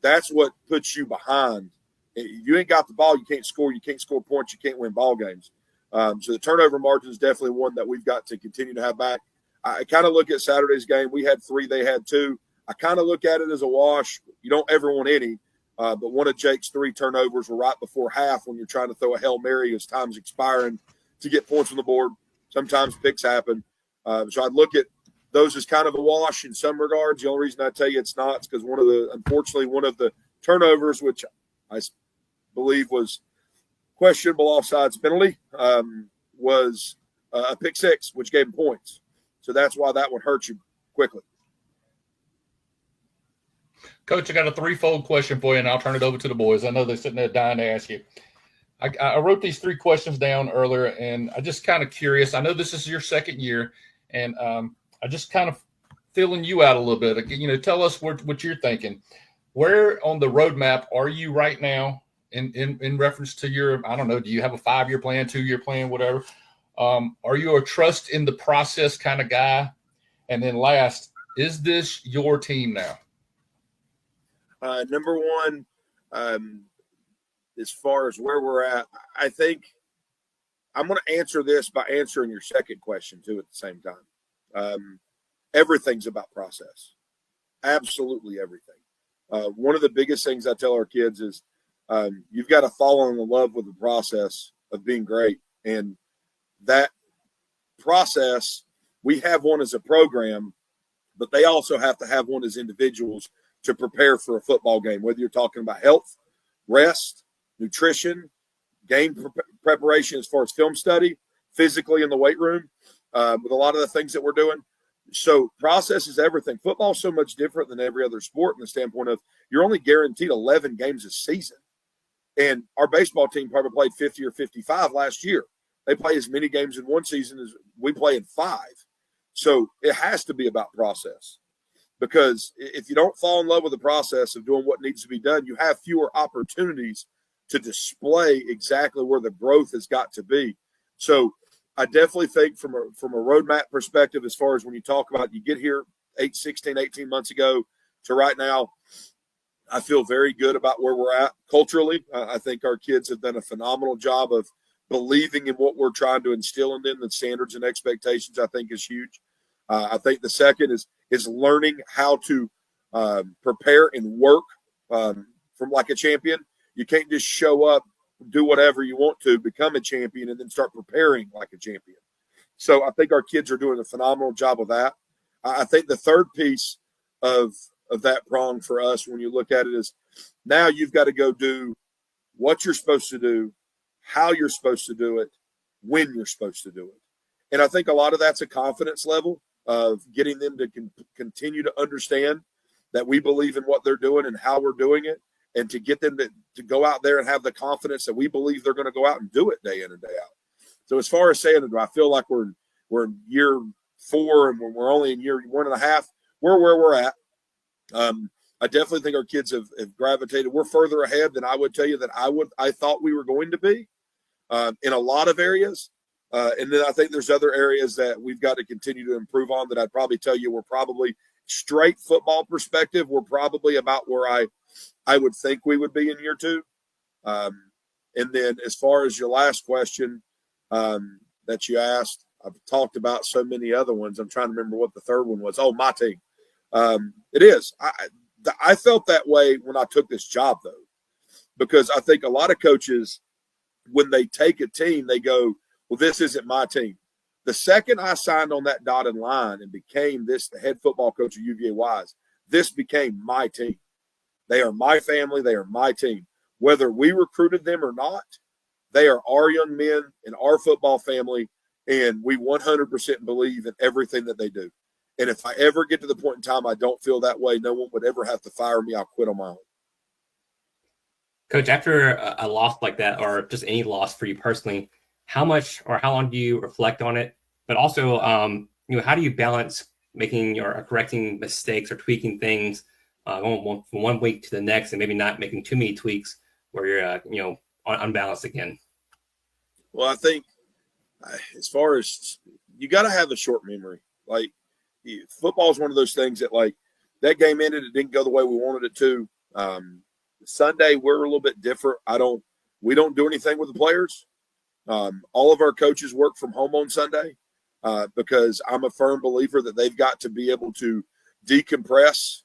that's what puts you behind. You ain't got the ball, you can't score. You can't score points. You can't win ball games. So the turnover margin is definitely one that we've got to continue to have back. I kind of look at Saturday's game. We had 3, they had 2. I kind of look at it as a wash. You don't ever want any. But one of Jake's 3 turnovers were right before half when you're trying to throw a Hail Mary as time's expiring to get points on the board. Sometimes picks happen. So I'd look at those as kind of a wash in some regards. The only reason I tell you it's not is because unfortunately, one of the turnovers, which I believe was questionable offsides penalty, was a pick 6, which gave him points. So that's why that one hurt you quickly. Coach, I got a 3-fold question for you, and I'll turn it over to the boys. I know they're sitting there dying to ask you. I wrote these 3 questions down earlier, and I just kind of curious. I know this is your second year, and I just kind of filling you out a little bit. You know, tell us what you're thinking. Where on the roadmap are you right now in reference to your, I don't know, do you have a 5-year plan, 2-year plan, whatever? Are you a trust in the process kind of guy? And then last, is this your team now? Number one, as far as where we're at, I think I'm going to answer this by answering your second question too at the same time. Everything's about process. Absolutely everything. One of the biggest things I tell our kids is you've got to fall in love with the process of being great. And that process, we have one as a program, but they also have to have one as individuals to prepare for a football game, whether you're talking about health, rest, nutrition, game preparation as far as film study, physically in the weight room, with a lot of the things that we're doing. So process is everything. Football is so much different than every other sport in the standpoint of you're only guaranteed 11 games a season. And our baseball team probably played 50 or 55 last year. They play as many games in one season as we play in 5. So it has to be about process, because if you don't fall in love with the process of doing what needs to be done, you have fewer opportunities to display exactly where the growth has got to be. So I definitely think from a roadmap perspective, as far as when you talk about you get here 18 months ago to right now, I feel very good about where we're at culturally. I think our kids have done a phenomenal job of believing in what we're trying to instill in them. The standards and expectations, I think, is huge. I think the second is learning how to prepare and work from like a champion. You can't just show up, do whatever you want to, become a champion, and then start preparing like a champion. So I think our kids are doing a phenomenal job of that. I think the third piece of that prong for us, when you look at it, is now you've got to go do what you're supposed to do, how you're supposed to do it, when you're supposed to do it. And I think a lot of that's a confidence level of getting them to continue to understand that we believe in what they're doing and how we're doing it, and to get them to go out there and have the confidence that we believe they're going to go out and do it day in and day out. So as far as saying, do I feel like we're in year 4 and we're only in year 1.5, we're where we're at. I definitely think our kids have gravitated. We're further ahead than I would tell you that I thought we were going to be in a lot of areas. And then I think there's other areas that we've got to continue to improve on that I'd probably tell you we're probably straight football perspective. We're probably about where I would think we would be in year 2. And then as far as your last question that you asked, I've talked about so many other ones. I'm trying to remember what the third one was. Oh, my team. It is. I felt that way when I took this job, though, because I think a lot of coaches, when they take a team, they go, well, this isn't my team. The second I signed on that dotted line and became the head football coach of UVA Wise, this became my team. They are my family. They are my team. Whether we recruited them or not, they are our young men in our football family, and we 100% believe in everything that they do. And if I ever get to the point in time I don't feel that way, no one would ever have to fire me. I'll quit on my own. Coach, after a loss like that, or just any loss for you personally, how much or how long do you reflect on it? But also, how do you balance making or correcting mistakes or tweaking things from one week to the next, and maybe not making too many tweaks where you're unbalanced again? Well, I think as far as you got to have a short memory. Like, football is one of those things that, like, that game ended, it didn't go the way we wanted it to. Sunday we're a little bit different. We don't do anything with the players. All of our coaches work from home on Sunday because I'm a firm believer that they've got to be able to decompress,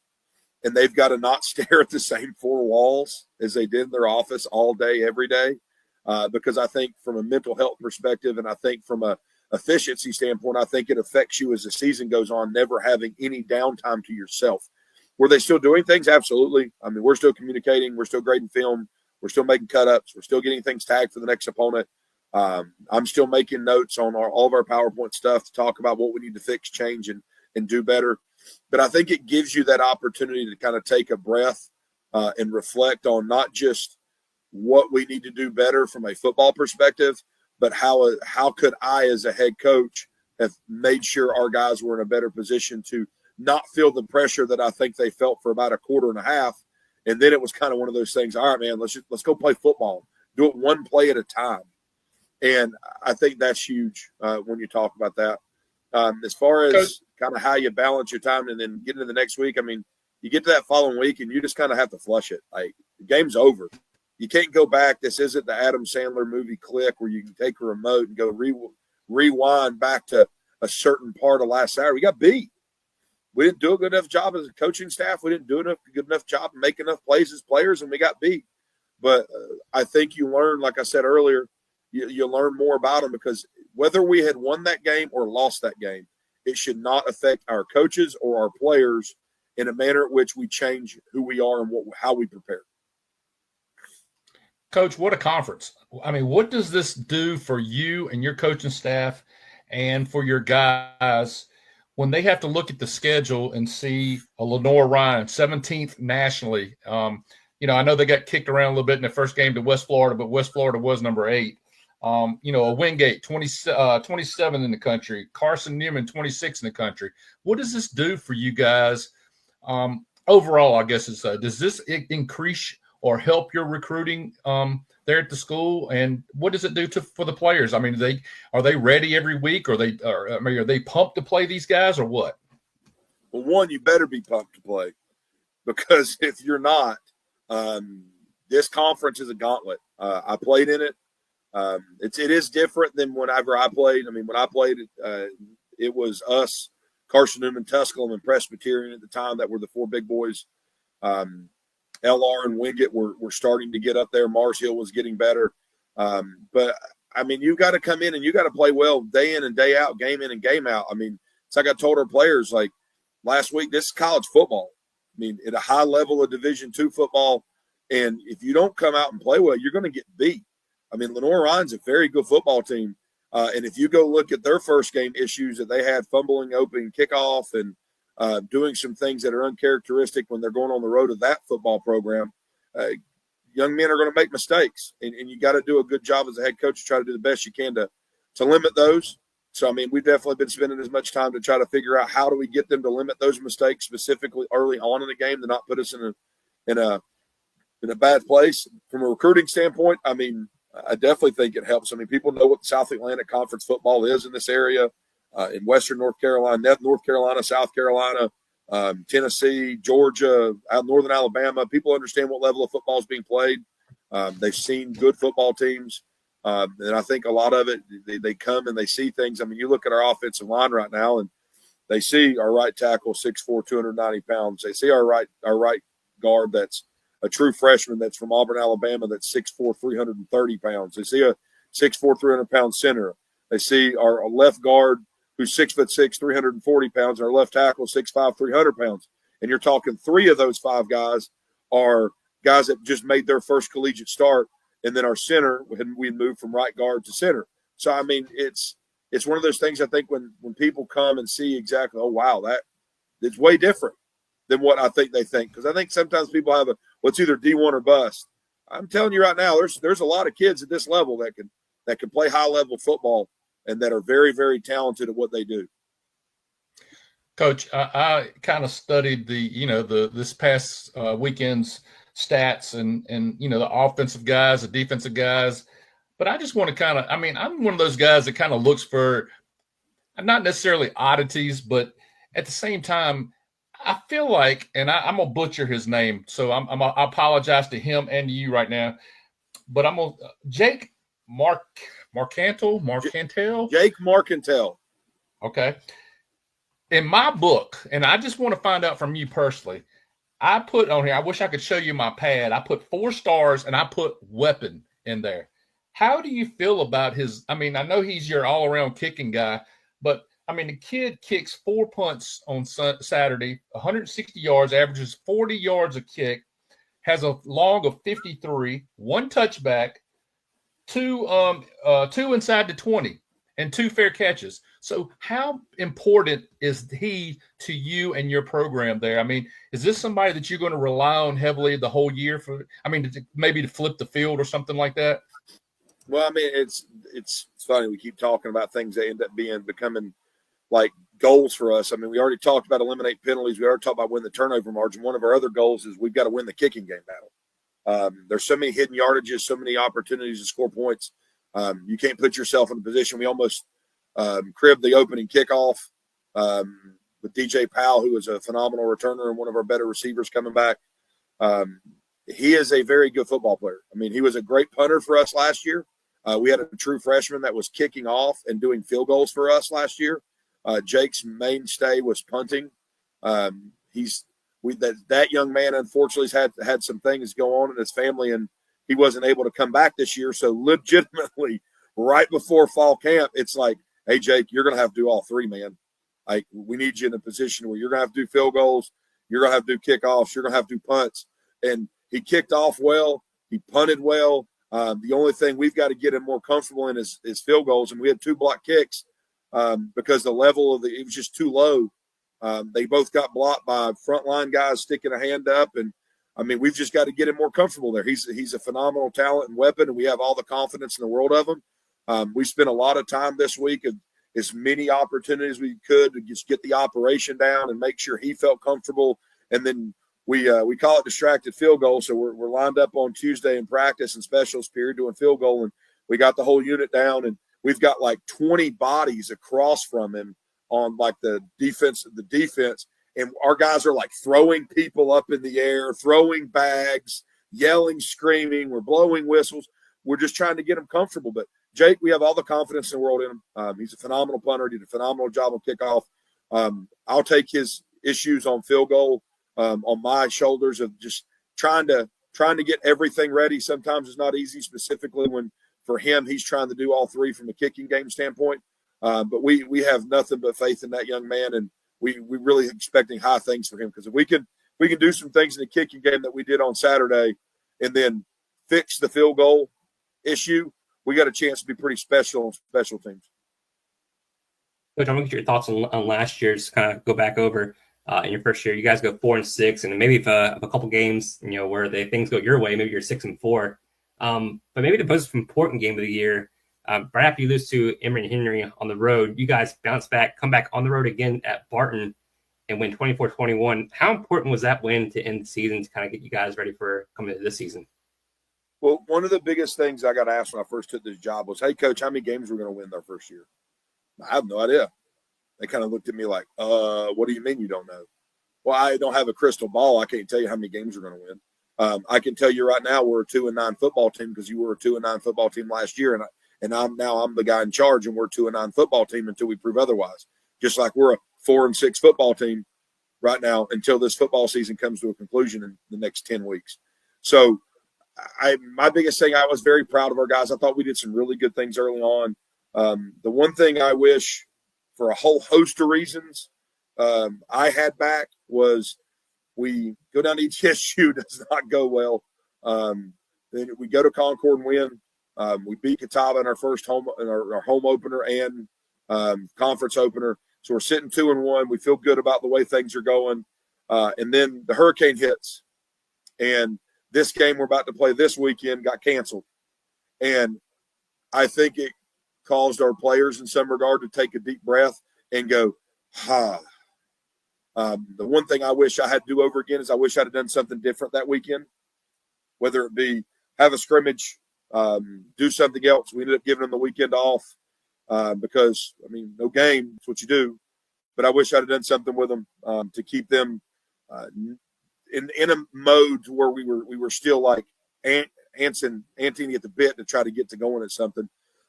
and they've got to not stare at the same 4 walls as they did in their office all day, every day. Because I think from a mental health perspective, and I think from a efficiency standpoint, I think it affects you as the season goes on, never having any downtime to yourself. Were they still doing things? Absolutely. I mean, we're still communicating. We're still grading film. We're still making cut-ups. We're still getting things tagged for the next opponent. I'm still making notes on all of our PowerPoint stuff to talk about what we need to fix, change, and do better. But I think it gives you that opportunity to kind of take a breath and reflect on not just what we need to do better from a football perspective, but how could I, as a head coach, have made sure our guys were in a better position to not feel the pressure that I think they felt for about a quarter and a half. And then it was kind of one of those things. All right, man, let's go play football. Do it one play at a time. And I think that's huge when you talk about that. As far as kind of how you balance your time and then get into the next week, I mean, you get to that following week and you just kind of have to flush it. Like, the game's over. You can't go back. This isn't the Adam Sandler movie Click where you can take a remote and go rewind back to a certain part of last Saturday. We got beat. We didn't do a good enough job as a coaching staff. We didn't do a good enough job of making enough plays as players, and we got beat. But I think you learn, like I said earlier, you learn more about them, because whether we had won that game or lost that game, it should not affect our coaches or our players in a manner at which we change who we are and how we prepare. Coach, what a conference. I mean, what does this do for you and your coaching staff and for your guys when they have to look at the schedule and see a Lenore Ryan, 17th nationally? I know they got kicked around a little bit in the first game to West Florida, but West Florida was number 8. A Wingate, 27 in the country, Carson Newman, 26 in the country. What does this do for you guys overall, I guess does this increase or help your recruiting there at the school? And what does it do for the players? I mean, are they ready every week? Are they pumped to play these guys, or what? Well, one, you better be pumped to play, because if you're not, this conference is a gauntlet. I played in it. It is different than whenever I played. I mean, when I played, it was us, Carson Newman, Tusculum, and Presbyterian at the time that were the 4 big boys. LR and Wingate were starting to get up there. Mars Hill was getting better. But, I mean, you got to come in and you got to play well day in and day out, game in and game out. I mean, it's like I told our players, like, last week, this is college football. I mean, at a high level of Division II football, and if you don't come out and play well, you're going to get beat. I mean, Lenore Ryan's a very good football team. And if you go look at their first game issues that they had, fumbling open kickoff and doing some things that are uncharacteristic when they're going on the road of that football program, young men are going to make mistakes. And you got to do a good job as a head coach to try to do the best you can to limit those. So, I mean, we've definitely been spending as much time to try to figure out how do we get them to limit those mistakes specifically early on in the game to not put us in a bad place. From a recruiting standpoint, I mean, I definitely think it helps. I mean, people know what the South Atlantic Conference football is in this area, in Western North Carolina, South Carolina, Tennessee, Georgia, out Northern Alabama. People understand what level of football is being played. They've seen good football teams. And I think a lot of it, they come and they see things. I mean, you look at our offensive line right now, and they see our right tackle, 6'4", 290 pounds. They see our right guard that's a true freshman that's from Auburn, Alabama, that's 6'4", 330 pounds. They see a 6'4", 300-pound center. They see our left guard who's 6'6", 340 pounds, and our left tackle, 6'5", 300 pounds. And you're talking 3 of those 5 guys are guys that just made their first collegiate start. And then our center, we moved from right guard to center. So, I mean, it's one of those things I think when people come and see exactly, oh, wow, it's way different than what I think they think. Because I think sometimes people have it's either D1 or bust. I'm telling you right now, there's a lot of kids at this level that can play high-level football and that are very, very talented at what they do. Coach, I kind of studied this past weekend's stats and the offensive guys, the defensive guys, but I just want to I'm one of those guys that kind of looks for not necessarily oddities, but at the same time, I feel like, and I'm gonna butcher his name, so I apologize to him and to you right now, but I'm gonna Jake Marcantel. Jake Marcantel. Okay. In my book, and I just want to find out from you personally, I put on here, I wish I could show you my pad. I put 4 stars and I put weapon in there. How do you feel about his? I mean, I know he's your all-around kicking guy, but I mean, the kid kicks 4 punts on Saturday, 160 yards, averages 40 yards a kick, has a log of 53, 1 touchback, two inside the 20. and 2 fair catches. So how important is he to you and your program there? I mean, is this somebody that you're going to rely on heavily the whole year for, maybe to flip the field or something like that? Well, I mean, it's funny. We keep talking about things that end up becoming like goals for us. I mean, we already talked about eliminate penalties. We already talked about win the turnover margin. One of our other goals is we've got to win the kicking game battle. There's so many hidden yardages, so many opportunities to score points. You can't put yourself in a position. We almost cribbed the opening kickoff with DJ Powell, who was a phenomenal returner and one of our better receivers coming back. He is a very good football player. I mean, he was a great punter for us last year. We had a true freshman that was kicking off and doing field goals for us last year. Jake's mainstay was punting. That young man, unfortunately, has had some things go on in his family, and he wasn't able to come back this year. So legitimately, right before fall camp, it's like, hey, Jake, you're going to have to do all three, man. Like, we need you in a position where you're going to have to do field goals, you're going to have to do kickoffs, you're going to have to do punts. And he kicked off well. He punted well. The only thing we've got to get him more comfortable in is field goals. And we had 2 block kicks because the level of it was just too low. They both got blocked by frontline guys sticking a hand up. And, I mean, we've just got to get him more comfortable there. He's a phenomenal talent and weapon, and we have all the confidence in the world of him. We spent a lot of time this week of as many opportunities we could to just get the operation down and make sure he felt comfortable. And then we call it distracted field goal. So we're lined up on Tuesday in practice and specials period doing field goal, and we got the whole unit down, and we've got like 20 bodies across from him on like the defense, and our guys are like throwing people up in the air, throwing bags, yelling, screaming. We're blowing whistles. We're just trying to get him comfortable. But Jake, we have all the confidence in the world in him. He's a phenomenal punter. He did a phenomenal job on kickoff. I'll take his issues on field goal on my shoulders of just trying to get everything ready. Sometimes it's not easy, specifically when for him he's trying to do all three from a kicking game standpoint. But we have nothing but faith in that young man, and we really expecting high things for him, because if we can do some things in the kicking game that we did on Saturday, and then fix the field goal issue, we got a chance to be pretty special on special teams. Coach, I want to get your thoughts on last year. Just kind of go back over in your first year. You guys go 4-6, and maybe if a couple games, where things go your way, maybe you're 6-4. But maybe the most important game of the year, right after you lose to Emory and Henry on the road, you guys bounce back, come back on the road again at Barton, and win 24-21. How important was that win to end the season to kind of get you guys ready for coming into this season? Well, one of the biggest things I got asked when I first took this job was, hey, Coach, how many games are we going to win their first year? I have no idea. They kind of looked at me like, what do you mean you don't know? Well, I don't have a crystal ball. I can't tell you how many games we're going to win. I can tell you right now we're a 2-9 football team, because you were a 2-9 football team last year, and I'm the guy in charge, and we're a 2-9 football team until we prove otherwise. Just like we're a 4-6 football team right now until this football season comes to a conclusion in the next 10 weeks. So my biggest thing, I was very proud of our guys. I thought we did some really good things early on. The one thing I wish, for a whole host of reasons, I had back was we go down to ETSU, does not go well. Then we go to Concord and win. We beat Catawba in our first home opener and conference opener. So we're sitting 2-1. We feel good about the way things are going. And then the hurricane hits, and this game we're about to play this weekend got canceled. And I think it caused our players in some regard to take a deep breath and go, ha. The one thing I wish I had to do over again is I wish I'd have done something different that weekend, whether it be have a scrimmage, do something else. We ended up giving them the weekend off because, no game, it's what you do. But I wish I'd have done something with them to keep them in a mode where we were still like anting at the bit to try to get to going at something.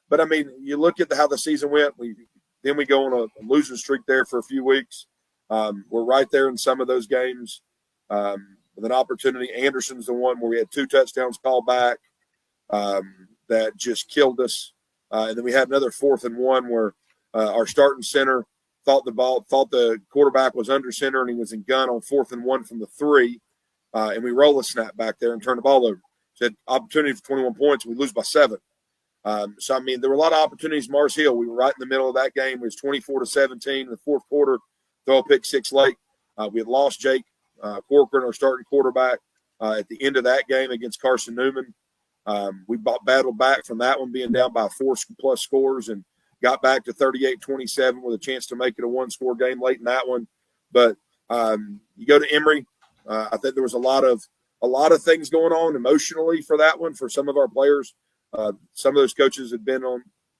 But you look at how the season went. We go on a losing streak there for a few weeks. We're right there in some of those games with an opportunity. Anderson's the one where we had 2 touchdowns called back that just killed us. And then we had another 4th and 1 where our starting center thought the quarterback was under center, and he was in gun on 4th and 1 from the 3. And we roll a snap back there and turn the ball over. So opportunity for 21 points. We lose by 7. So, I mean, there were a lot of opportunities. Mars Hill, we were right in the middle of that game. It was 24-17 in the fourth quarter, throw a pick six late. We had lost Jake Corcoran, our starting quarterback, at the end of that game against Carson Newman. We battled back from that one, being down by 4+ scores, and got back to 38-27 with a chance to make it a one-score game late in that one. But you go to Emory, I think there was a lot of things going on emotionally for that one for some of our players. Some of those coaches had been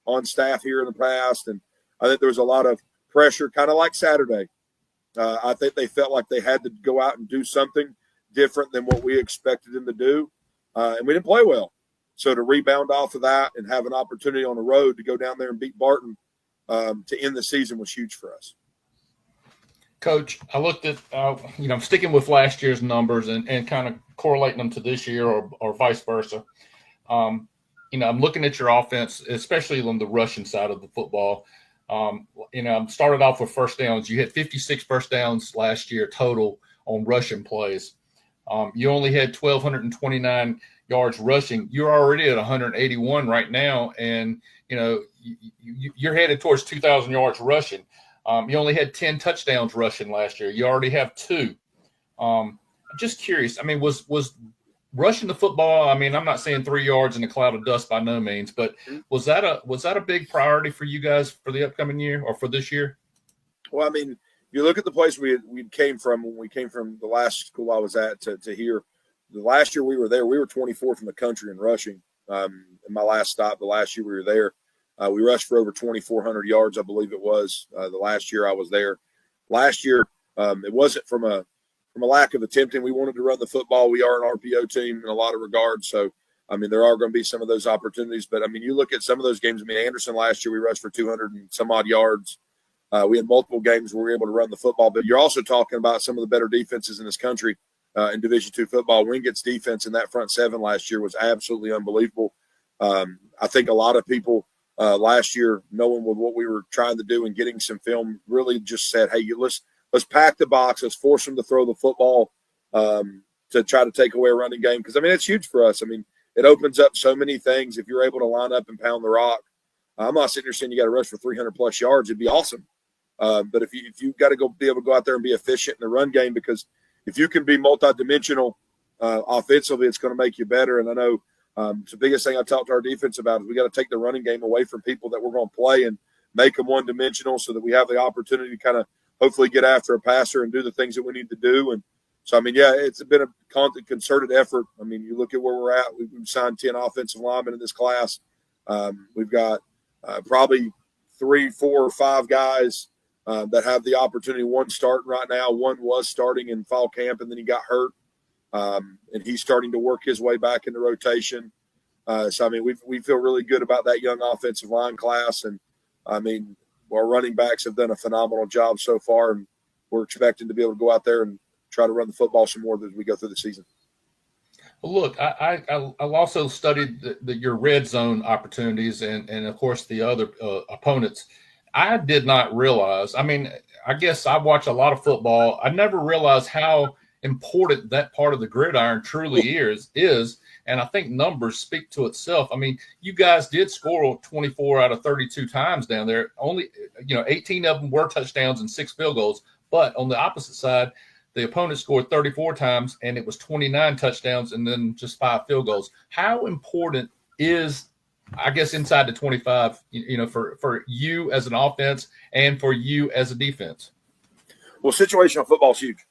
on staff here in the past, and I think there was a lot of pressure, kind of like Saturday. I think they felt like they had to go out and do something different than what we expected them to do, and we didn't play well. So to rebound off of that and have an opportunity on the road to go down there and beat Barton to end the season was huge for us. Coach, I looked at, sticking with last year's numbers and kind of correlating them to this year or vice versa. I'm looking at your offense, especially on the rushing side of the football. Started off with first downs. You had 56 first downs last year total on rushing plays. You only had 1,229 yards rushing. You're already at 181 right now, and you're headed towards 2,000 yards rushing. You only had 10 touchdowns rushing last year. You already have 2. I'm just curious. I mean, was rushing the football? I mean, I'm not saying 3 yards in a cloud of dust by no means, but was that a big priority for you guys for the upcoming year or for this year? Well, I mean, you look at the place we came from when we came from the last school I was at to here. The last year we were there, we were 24th in the country in rushing. In my last stop, the last year we were there, we rushed for over 2,400 yards, I believe it was. The last year I was there. Last year, it wasn't from a lack of attempting. We wanted to run the football. We are an RPO team in a lot of regards. So, I mean, there are going to be some of those opportunities. But, I mean, you look at some of those games. I mean, Anderson last year we rushed for 200 and some odd yards. We had multiple games where we were able to run the football. But you're also talking about some of the better defenses in this country in Division II football. Wingett's defense in that front seven last year was absolutely unbelievable. I think a lot of people last year, knowing what we were trying to do and getting some film, really just said, hey, let's pack the box. Let's force them to throw the football to try to take away a running game. Because, I mean, it's huge for us. I mean, it opens up so many things. If you're able to line up and pound the rock, I'm not sitting there saying you got to rush for 300+ yards. It'd be awesome. But if you got to be able to go out there and be efficient in the run game, because if you can be multidimensional offensively, it's going to make you better. And I know it's the biggest thing I talked to our defense about is we got to take the running game away from people that we're going to play and make them one-dimensional so that we have the opportunity to kind of hopefully get after a passer and do the things that we need to do. And so, I mean, yeah, it's been a concerted effort. I mean, you look at where we're at. We've signed 10 offensive linemen in this class. We've got probably 3, 4, or 5 guys that have the opportunity. One starting right now. One was starting in fall camp, and then he got hurt. And he's starting to work his way back into rotation. So, I mean, we feel really good about that young offensive line class. And, I mean, our running backs have done a phenomenal job so far, and we're expecting to be able to go out there and try to run the football some more as we go through the season. Well, look, I also studied your red zone opportunities and of course, the other opponents. I did not realize – I mean, I guess I watch a lot of football. I never realized how important that part of the gridiron truly is. And I think numbers speak to itself. I mean, you guys did score 24 out of 32 times down there. Only, 18 of them were touchdowns and 6 field goals. But on the opposite side, the opponent scored 34 times, and it was 29 touchdowns and then just 5 field goals. How important is, I guess, inside the 25, for you as an offense and for you as a defense? Well, situational football is huge.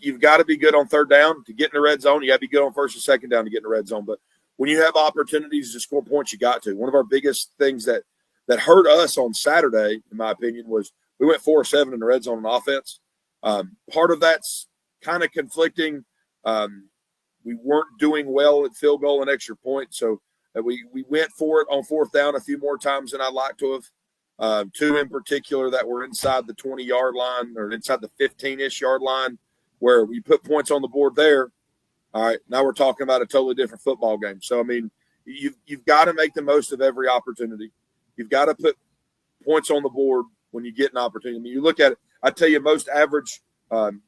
You've got to be good on third down to get in the red zone. You got to be good on first and second down to get in the red zone. But when you have opportunities to score points, you got to. One of our biggest things that hurt us on Saturday, in my opinion, was we went 4-7 in the red zone on offense. Part of that's kind of conflicting. We weren't doing well at field goal and extra point, so we went for it on fourth down a few more times than I'd like to have. 2 in particular that were inside the 20-yard line or inside the 15-ish yard line where we put points on the board there. All right, now we're talking about a totally different football game. So, I mean, you've got to make the most of every opportunity. You've got to put points on the board when you get an opportunity. I mean, you look at it, I tell you, most average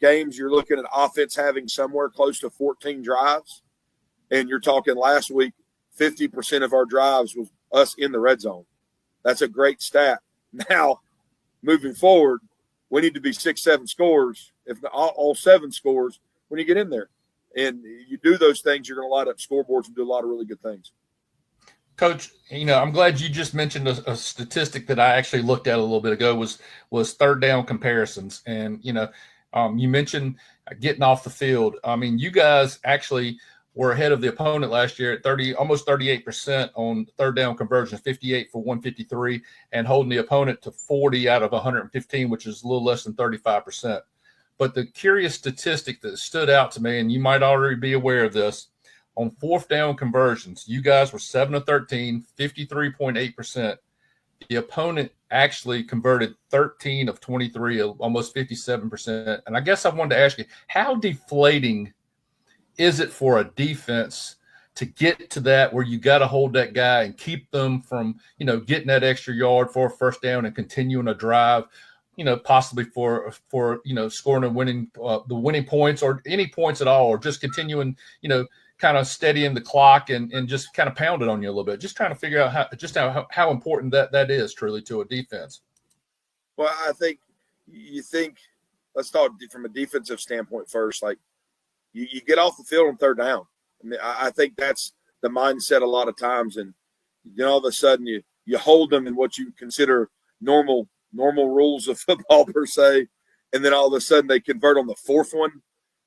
games, you're looking at offense having somewhere close to 14 drives. And you're talking last week, 50% of our drives was us in the red zone. That's a great stat. Now, moving forward, we need to be 6-7 scores, if not all 7 scores, when you get in there. And you do those things, you're going to light up scoreboards and do a lot of really good things. Coach, I'm glad you just mentioned a statistic that I actually looked at a little bit ago was third down comparisons. And, you mentioned getting off the field. I mean, you guys actually were ahead of the opponent last year at almost 38% on third down conversions, 58 for 153, and holding the opponent to 40 out of 115, which is a little less than 35%. But the curious statistic that stood out to me, and you might already be aware of this, on fourth down conversions, you guys were 7 of 13, 53.8%. The opponent actually converted 13 of 23, almost 57%. And I guess I wanted to ask you, how deflating is it for a defense to get to that where you got to hold that guy and keep them from, getting that extra yard for a first down and continuing a drive, possibly for scoring and winning the winning points or any points at all, or just continuing, kind of steadying the clock and just kind of pound it on you a little bit. Just trying to figure out how important that is truly to a defense. Well, I think let's talk from a defensive standpoint first. Like you get off the field on third down. I mean, I think that's the mindset a lot of times. And all of a sudden you hold them in what you consider normal rules of football per se. And then all of a sudden they convert on the fourth one.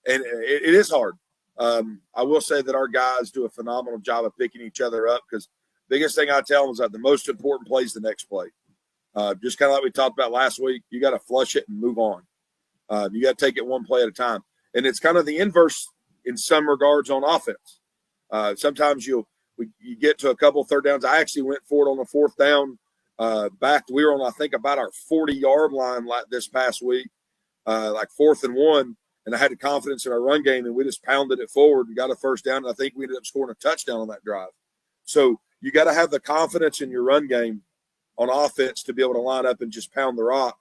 And it is hard. I will say that our guys do a phenomenal job of picking each other up, because biggest thing I tell them is that the most important play is the next play. Just kind of like we talked about last week, you got to flush it and move on. You got to take it one play at a time. And it's kind of the inverse in some regards on offense. Sometimes you get to a couple of third downs. I actually went for it on the fourth down. We were on, I think, about our 40-yard line this past week, like 4th and 1. And I had the confidence in our run game, and we just pounded it forward and got a first down. And I think we ended up scoring a touchdown on that drive. So you got to have the confidence in your run game on offense to be able to line up and just pound the rock.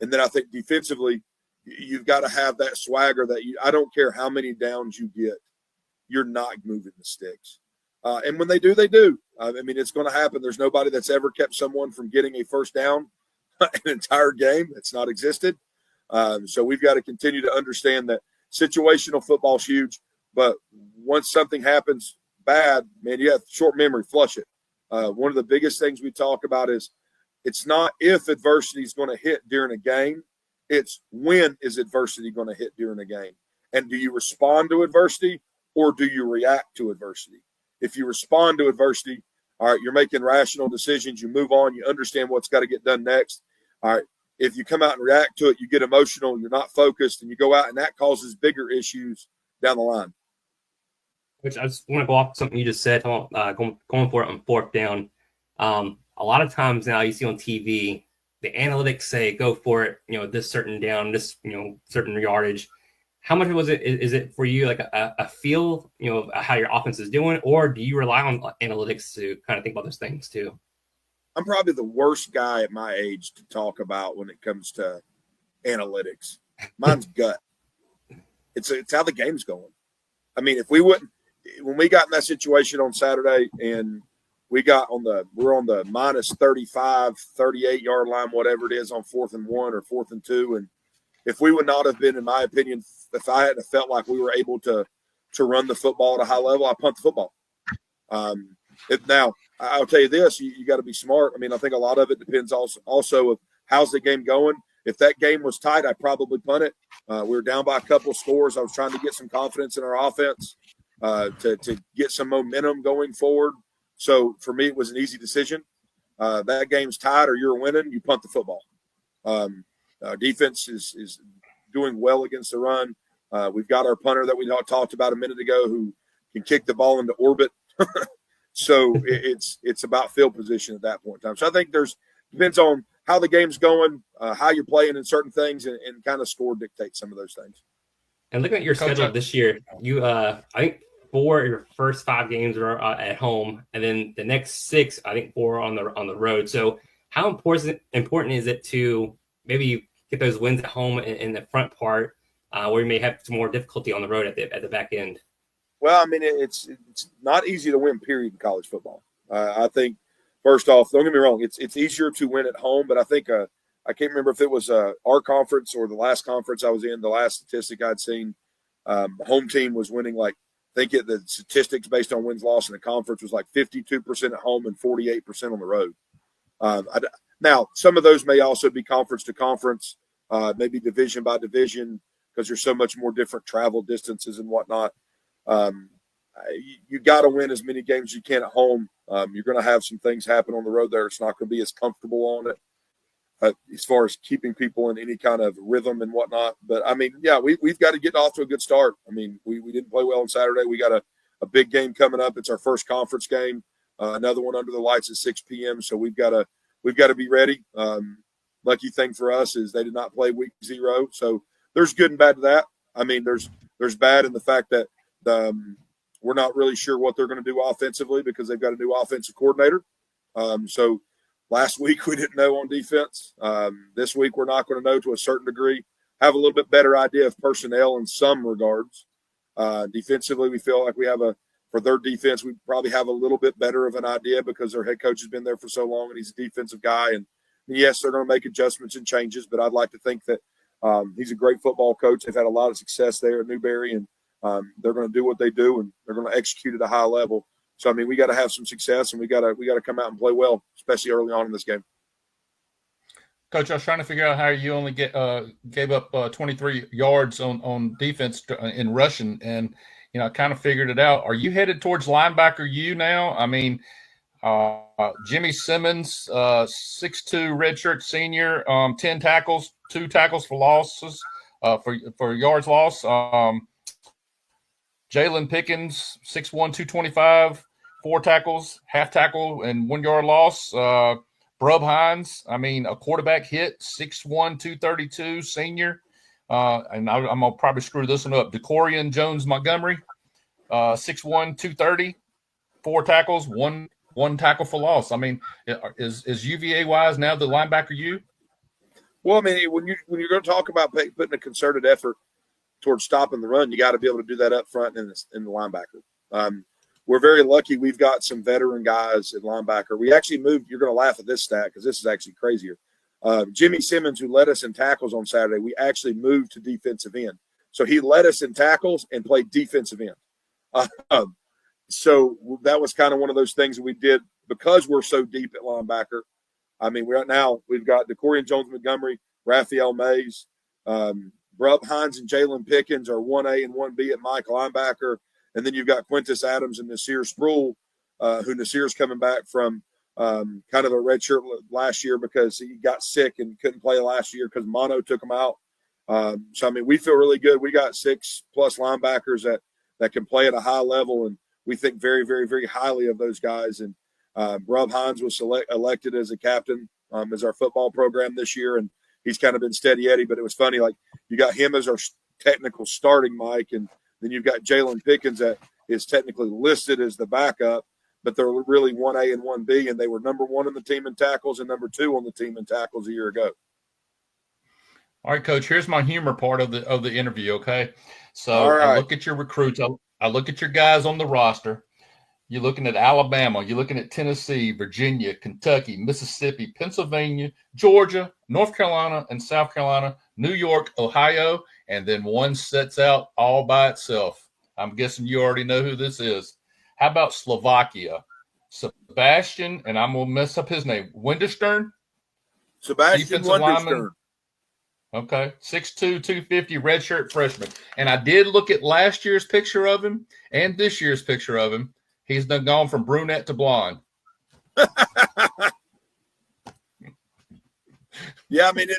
And then I think defensively, you've got to have that swagger that I don't care how many downs you get, you're not moving the sticks. And when they do, they do. I mean, it's going to happen. There's nobody that's ever kept someone from getting a first down an entire game. It's not existed. So we've got to continue to understand that situational football is huge, but once something happens bad, man, you have short memory, flush it. One of the biggest things we talk about is it's not if adversity is going to hit during a game, it's when is adversity going to hit during a game. And do you respond to adversity or do you react to adversity? If you respond to adversity, all right, you're making rational decisions, you move on, you understand what's got to get done next. All right. If you come out and react to it, you get emotional, you're not focused, and you go out, and that causes bigger issues down the line. Which I just want to go off something you just said, going for it on fourth down. A lot of times now you see on TV, the analytics say go for it, this certain down, this, certain yardage. How much was it? Is it for you like a feel, how your offense is doing, or do you rely on analytics to kind of think about those things too? I'm probably the worst guy at my age to talk about when it comes to analytics. Mine's gut. It's how the game's going. I mean, when we got in that situation on Saturday and we're on the minus 35, 38 yard line, whatever it is, on 4th and 1 or 4th and 2. And if we would not have been, in my opinion, if I hadn't felt like we were able to run the football at a high level, I punt the football. Now, I'll tell you this, you got to be smart. I mean, I think a lot of it depends also of how's the game going. If that game was tight, I'd probably punt it. We were down by a couple of scores. I was trying to get some confidence in our offense to get some momentum going forward. So for me, it was an easy decision. That game's tied or you're winning, you punt the football. Defense is doing well against the run. We've got our punter that we talked about a minute ago who can kick the ball into orbit. So it's about field position at that point in time. So I think depends on how the game's going, how you're playing in certain things, and kind of score dictates some of those things. And looking at your schedule this year, you I think 4 of your first 5 games are at home, and then the next 6, I think 4 on the road. So how important is it to maybe get those wins at home in the front part, where you may have some more difficulty on the road at the back end? Well, I mean, it's not easy to win, period, in college football. I think, first off, don't get me wrong, it's easier to win at home, but I think I can't remember if it was our conference or the last conference I was in, the last statistic I'd seen, home team was winning like, I think the statistics based on wins loss in the conference was like 52% at home and 48% on the road. Now, some of those may also be conference to conference, maybe division by division, because there's so much more different travel distances and whatnot. You got to win as many games as you can at home. You're going to have some things happen on the road there. It's not going to be as comfortable on it as far as keeping people in any kind of rhythm and whatnot. But, I mean, yeah, we've got to get off to a good start. I mean, we didn't play well on Saturday. We got a big game coming up. It's our first conference game, another one under the lights at 6 p.m., so we've got to be ready. Lucky thing for us is they did not play week 0, so there's good and bad to that. I mean, there's bad in the fact that we're not really sure what they're going to do offensively because they've got a new offensive coordinator. So last week we didn't know on defense. This week we're not going to know to a certain degree. Have a little bit better idea of personnel in some regards. Defensively, we feel like we have for their defense, we probably have a little bit better of an idea because their head coach has been there for so long and he's a defensive guy. And yes, they're going to make adjustments and changes, but I'd like to think that he's a great football coach. They've had a lot of success there at Newberry, and they're going to do what they do, and they're going to execute at a high level. So, I mean, we got to have some success, and we got to come out and play well, especially early on in this game. Coach, I was trying to figure out how you only gave up 23 yards on defense in rushing, and I kind of figured it out. Are you headed towards linebacker U now? I mean, Jimmy Simmons, 6'2", redshirt senior, 10 tackles, 2 tackles for losses, for yards lost. Jalen Pickens, 6'1", 225, 4 tackles, half tackle, and 1 yard loss. Brub Hines, I mean, a quarterback hit, 6'1", 232, senior. And I'm going to probably screw this one up. DeCorian Jones Montgomery, 6'1", 230, 4 tackles, one tackle for loss. I mean, is UVA wise now the linebacker U? Well, I mean, when you're going to talk about putting a concerted effort towards stopping the run, you got to be able to do that up front in the linebacker. We're very lucky we've got some veteran guys at linebacker. We actually moved – you're going to laugh at this stat because this is actually crazier. Jimmy Simmons, who led us in tackles on Saturday, we actually moved to defensive end. So he led us in tackles and played defensive end. So that was kind of one of those things that we did because we're so deep at linebacker. I mean, we've got DeCorian Jones Montgomery, Raphael Mays, Brub Hines and Jalen Pickens are 1A and 1B at Mike linebacker. And then you've got Quintus Adams and Nasir Sproul, who Nasir's coming back from kind of a red shirt last year because he got sick and couldn't play last year because mono took him out. So, I mean, we feel really good. We got 6+ linebackers that can play at a high level, and we think very, very, very highly of those guys. And Brub Hines was elected as a captain as our football program this year, and he's kind of been steady Eddie. But it was funny, like you got him as our technical starting Mike, and then you've got Jalen Pickens that is technically listed as the backup, but they're really 1A and 1B, and they were number 1 on the team in tackles and number 2 on the team in tackles a year ago. All right, Coach, here's my humor part of the interview, okay? So right. I look at your recruits. I look at your guys on the roster. You're looking at Alabama. You're looking at Tennessee, Virginia, Kentucky, Mississippi, Pennsylvania, Georgia, North Carolina, and South Carolina, New York, Ohio, and then one sets out all by itself. I'm guessing you already know who this is. How about Slovakia? Sebastian, and I'm going to mess up his name, Winterstern? Sebastian Winterstern. Okay, 6'2", 250, redshirt freshman. And I did look at last year's picture of him and this year's picture of him. He's done gone from brunette to blonde. Yeah, I mean,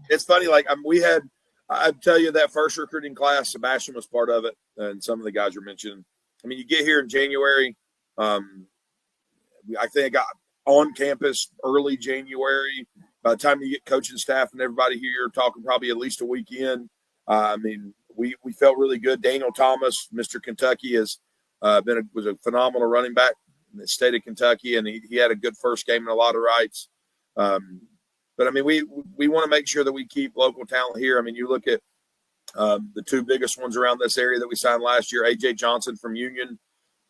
it's funny. Like I tell you that first recruiting class, Sebastian was part of it, and some of the guys were mentioned. I mean, you get here in January. I think I got on campus early January. By the time you get coaching staff and everybody here, you're talking probably at least a weekend. I mean, we felt really good. Daniel Thomas, Mr. Kentucky, was a phenomenal running back in the state of Kentucky, and he had a good first game in a lot of rights. But I mean, we want to make sure that we keep local talent here. I mean, you look at The two biggest ones around this area that we signed last year, A.J. Johnson from Union.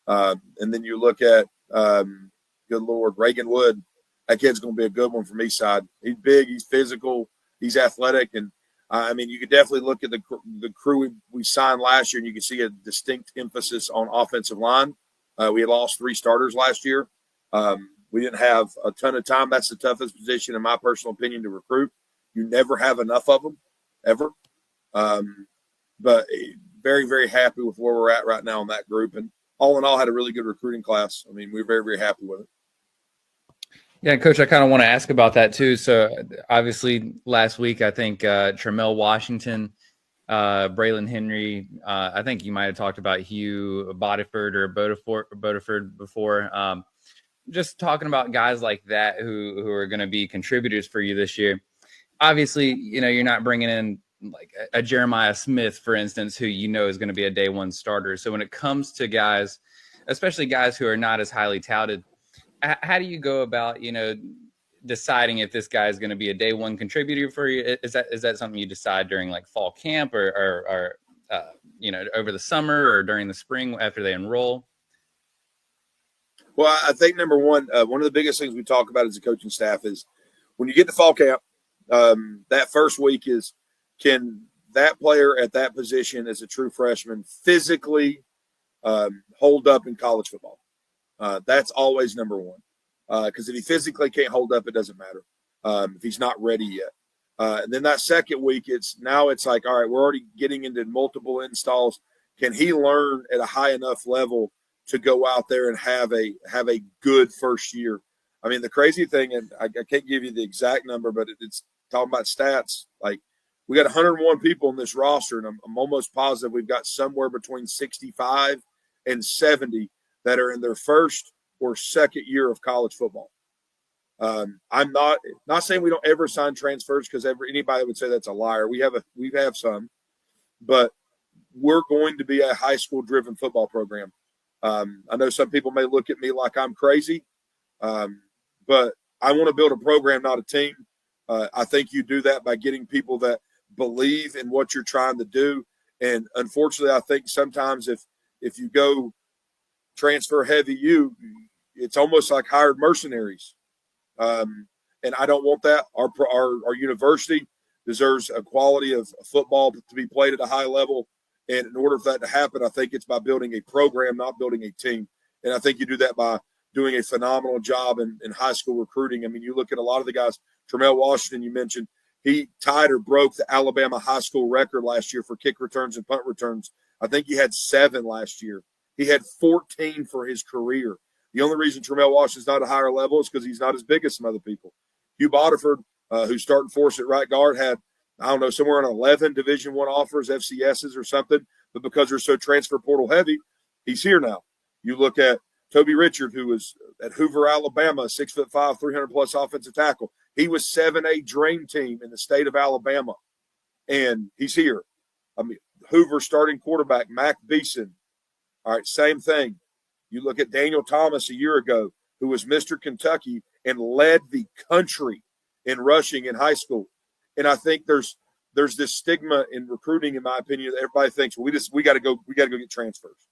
And then you look at, good Lord, Reagan Wood. That kid's going to be a good one from Eastside. He's big, he's physical, he's athletic. And, I mean, you could definitely look at the crew we signed last year, and you can see a distinct emphasis on offensive line. We had lost 3 starters last year. We didn't have a ton of time. That's the toughest position, in my personal opinion, to recruit. You never have enough of them, ever. But very, very happy with where we're at right now in that group. And all in all, had a really good recruiting class. I mean, we're very, very happy with it. Yeah, Coach, I kind of want to ask about that too. So obviously last week, I think Tramel Washington, Braylon Henry, I think you might have talked about Hugh Bodiford or Bodiford before. Just talking about guys like that who are going to be contributors for you this year. Obviously, you know, you're not bringing in like a Jeremiah Smith, for instance, who you know is going to be a day one starter. So when it comes to guys, especially guys who are not as highly touted, how do you go about, you know, deciding if this guy is going to be a day one contributor for you? Is that something you decide during like fall camp or you know, over the summer or during the spring after they enroll? Well, I think number one of the biggest things we talk about as a coaching staff is when you get to fall camp, that first week is, can that player at that position as a true freshman physically hold up in college football? That's always number one. Because if he physically can't hold up, it doesn't matter if he's not ready yet. And then that second week, it's like, all right, we're already getting into multiple installs. Can he learn at a high enough level to go out there and have a good first year? I mean, the crazy thing, and I can't give you the exact number, but it's talking about stats. Like, we got 101 people in this roster, and I'm almost positive we've got somewhere between 65 and 70 that are in their first or second year of college football. I'm not saying we don't ever sign transfers, because anybody would say that's a liar. We have some, but we're going to be a high school driven football program. I know some people may look at me like I'm crazy, but I want to build a program, not a team. I think you do that by getting people that believe in what you're trying to do. And unfortunately, I think sometimes if you go transfer heavy, it's almost like hired mercenaries. And I don't want that. Our university deserves a quality of football to be played at a high level. And in order for that to happen, I think it's by building a program, not building a team. And I think you do that by doing a phenomenal job in high school recruiting. I mean, you look at a lot of the guys, Tramel Washington, you mentioned, he tied or broke the Alabama high school record last year for kick returns and punt returns. I think he had 7 last year. He had 14 for his career. The only reason Tramel Washington's not a higher level is because he's not as big as some other people. Hugh Bodiford, who's starting for us at right guard, had, I don't know, somewhere around 11 Division I offers, FCSs or something. But because they're so transfer portal heavy, he's here now. You look at Toby Richard, who was at Hoover, Alabama, 6'5", 300-plus offensive tackle. He was 7A dream team in the state of Alabama, and he's here. I mean, Hoover starting quarterback, Mac Beeson. All right, same thing. You look at Daniel Thomas a year ago, who was Mr. Kentucky and led the country in rushing in high school. And I think there's this stigma in recruiting, in my opinion, that everybody thinks, well, we got to go get transfers.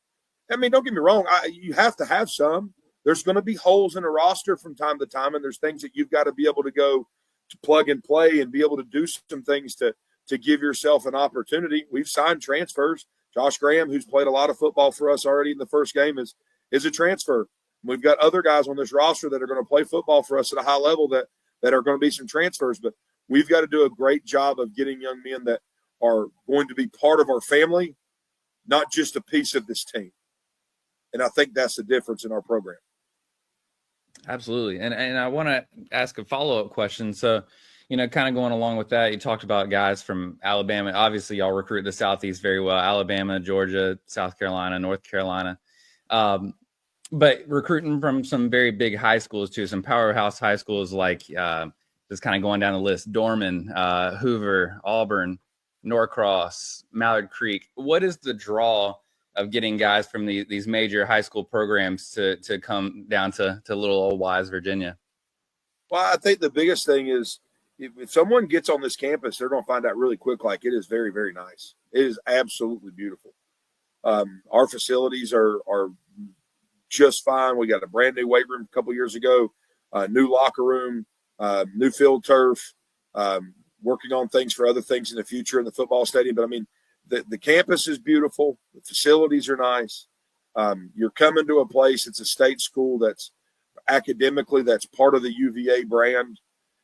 I mean, don't get me wrong. You have to have some. There's going to be holes in a roster from time to time, and there's things that you've got to be able to go to plug and play and be able to do some things to give yourself an opportunity. We've signed transfers. Josh Graham, who's played a lot of football for us already in the first game, is a transfer. We've got other guys on this roster that are going to play football for us at a high level that are going to be some transfers. But we've got to do a great job of getting young men that are going to be part of our family, not just a piece of this team. And I think that's the difference in our program. Absolutely. And I want to ask a follow-up question. So, you know, kind of going along with that, you talked about guys from Alabama. Obviously, y'all recruit the Southeast very well. Alabama, Georgia, South Carolina, North Carolina. But recruiting from some very big high schools too, some powerhouse high schools like just kind of going down the list, Dorman, Hoover, Auburn, Norcross, Mallard Creek. What is the draw of getting guys from these major high school programs to come down to little old Wise, Virginia? Well, I think the biggest thing is if someone gets on this campus, they're going to find out really quick, like, it is very, very nice. It is absolutely beautiful. Our facilities are just fine. We got a brand new weight room a couple years ago, new locker room, new field turf, working on things for other things in the future in the football stadium. But I mean, the campus is beautiful. The facilities are nice. You're coming to a place, it's a state school that's academically, that's part of the UVA brand.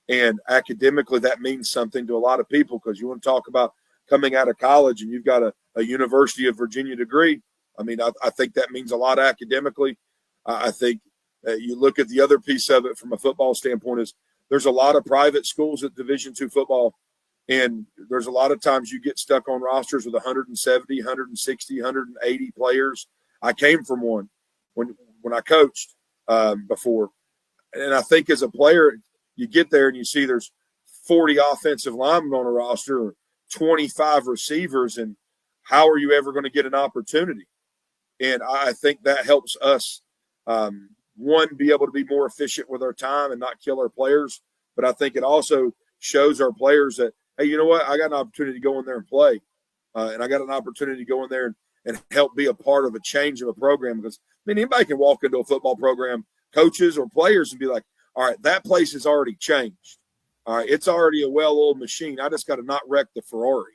And academically, that means something to a lot of people, because you want to talk about coming out of college and you've got a University of Virginia degree. I mean, I think that means a lot academically. I think you look at the other piece of it from a football standpoint is there's a lot of private schools at Division II football, and there's a lot of times you get stuck on rosters with 170, 160, 180 players. I came from one when I coached before. And I think as a player, you get there and you see there's 40 offensive linemen on a roster, or 25 receivers, and how are you ever going to get an opportunity? And I think that helps us, one, be able to be more efficient with our time and not kill our players. But I think it also shows our players that, hey, you know what? I got an opportunity to go in there and play. And I got an opportunity to go in there and help be a part of a change of a program. Because, I mean, anybody can walk into a football program, coaches or players, and be like, all right, that place has already changed. All right, it's already a well-oiled machine. I just got to not wreck the Ferrari.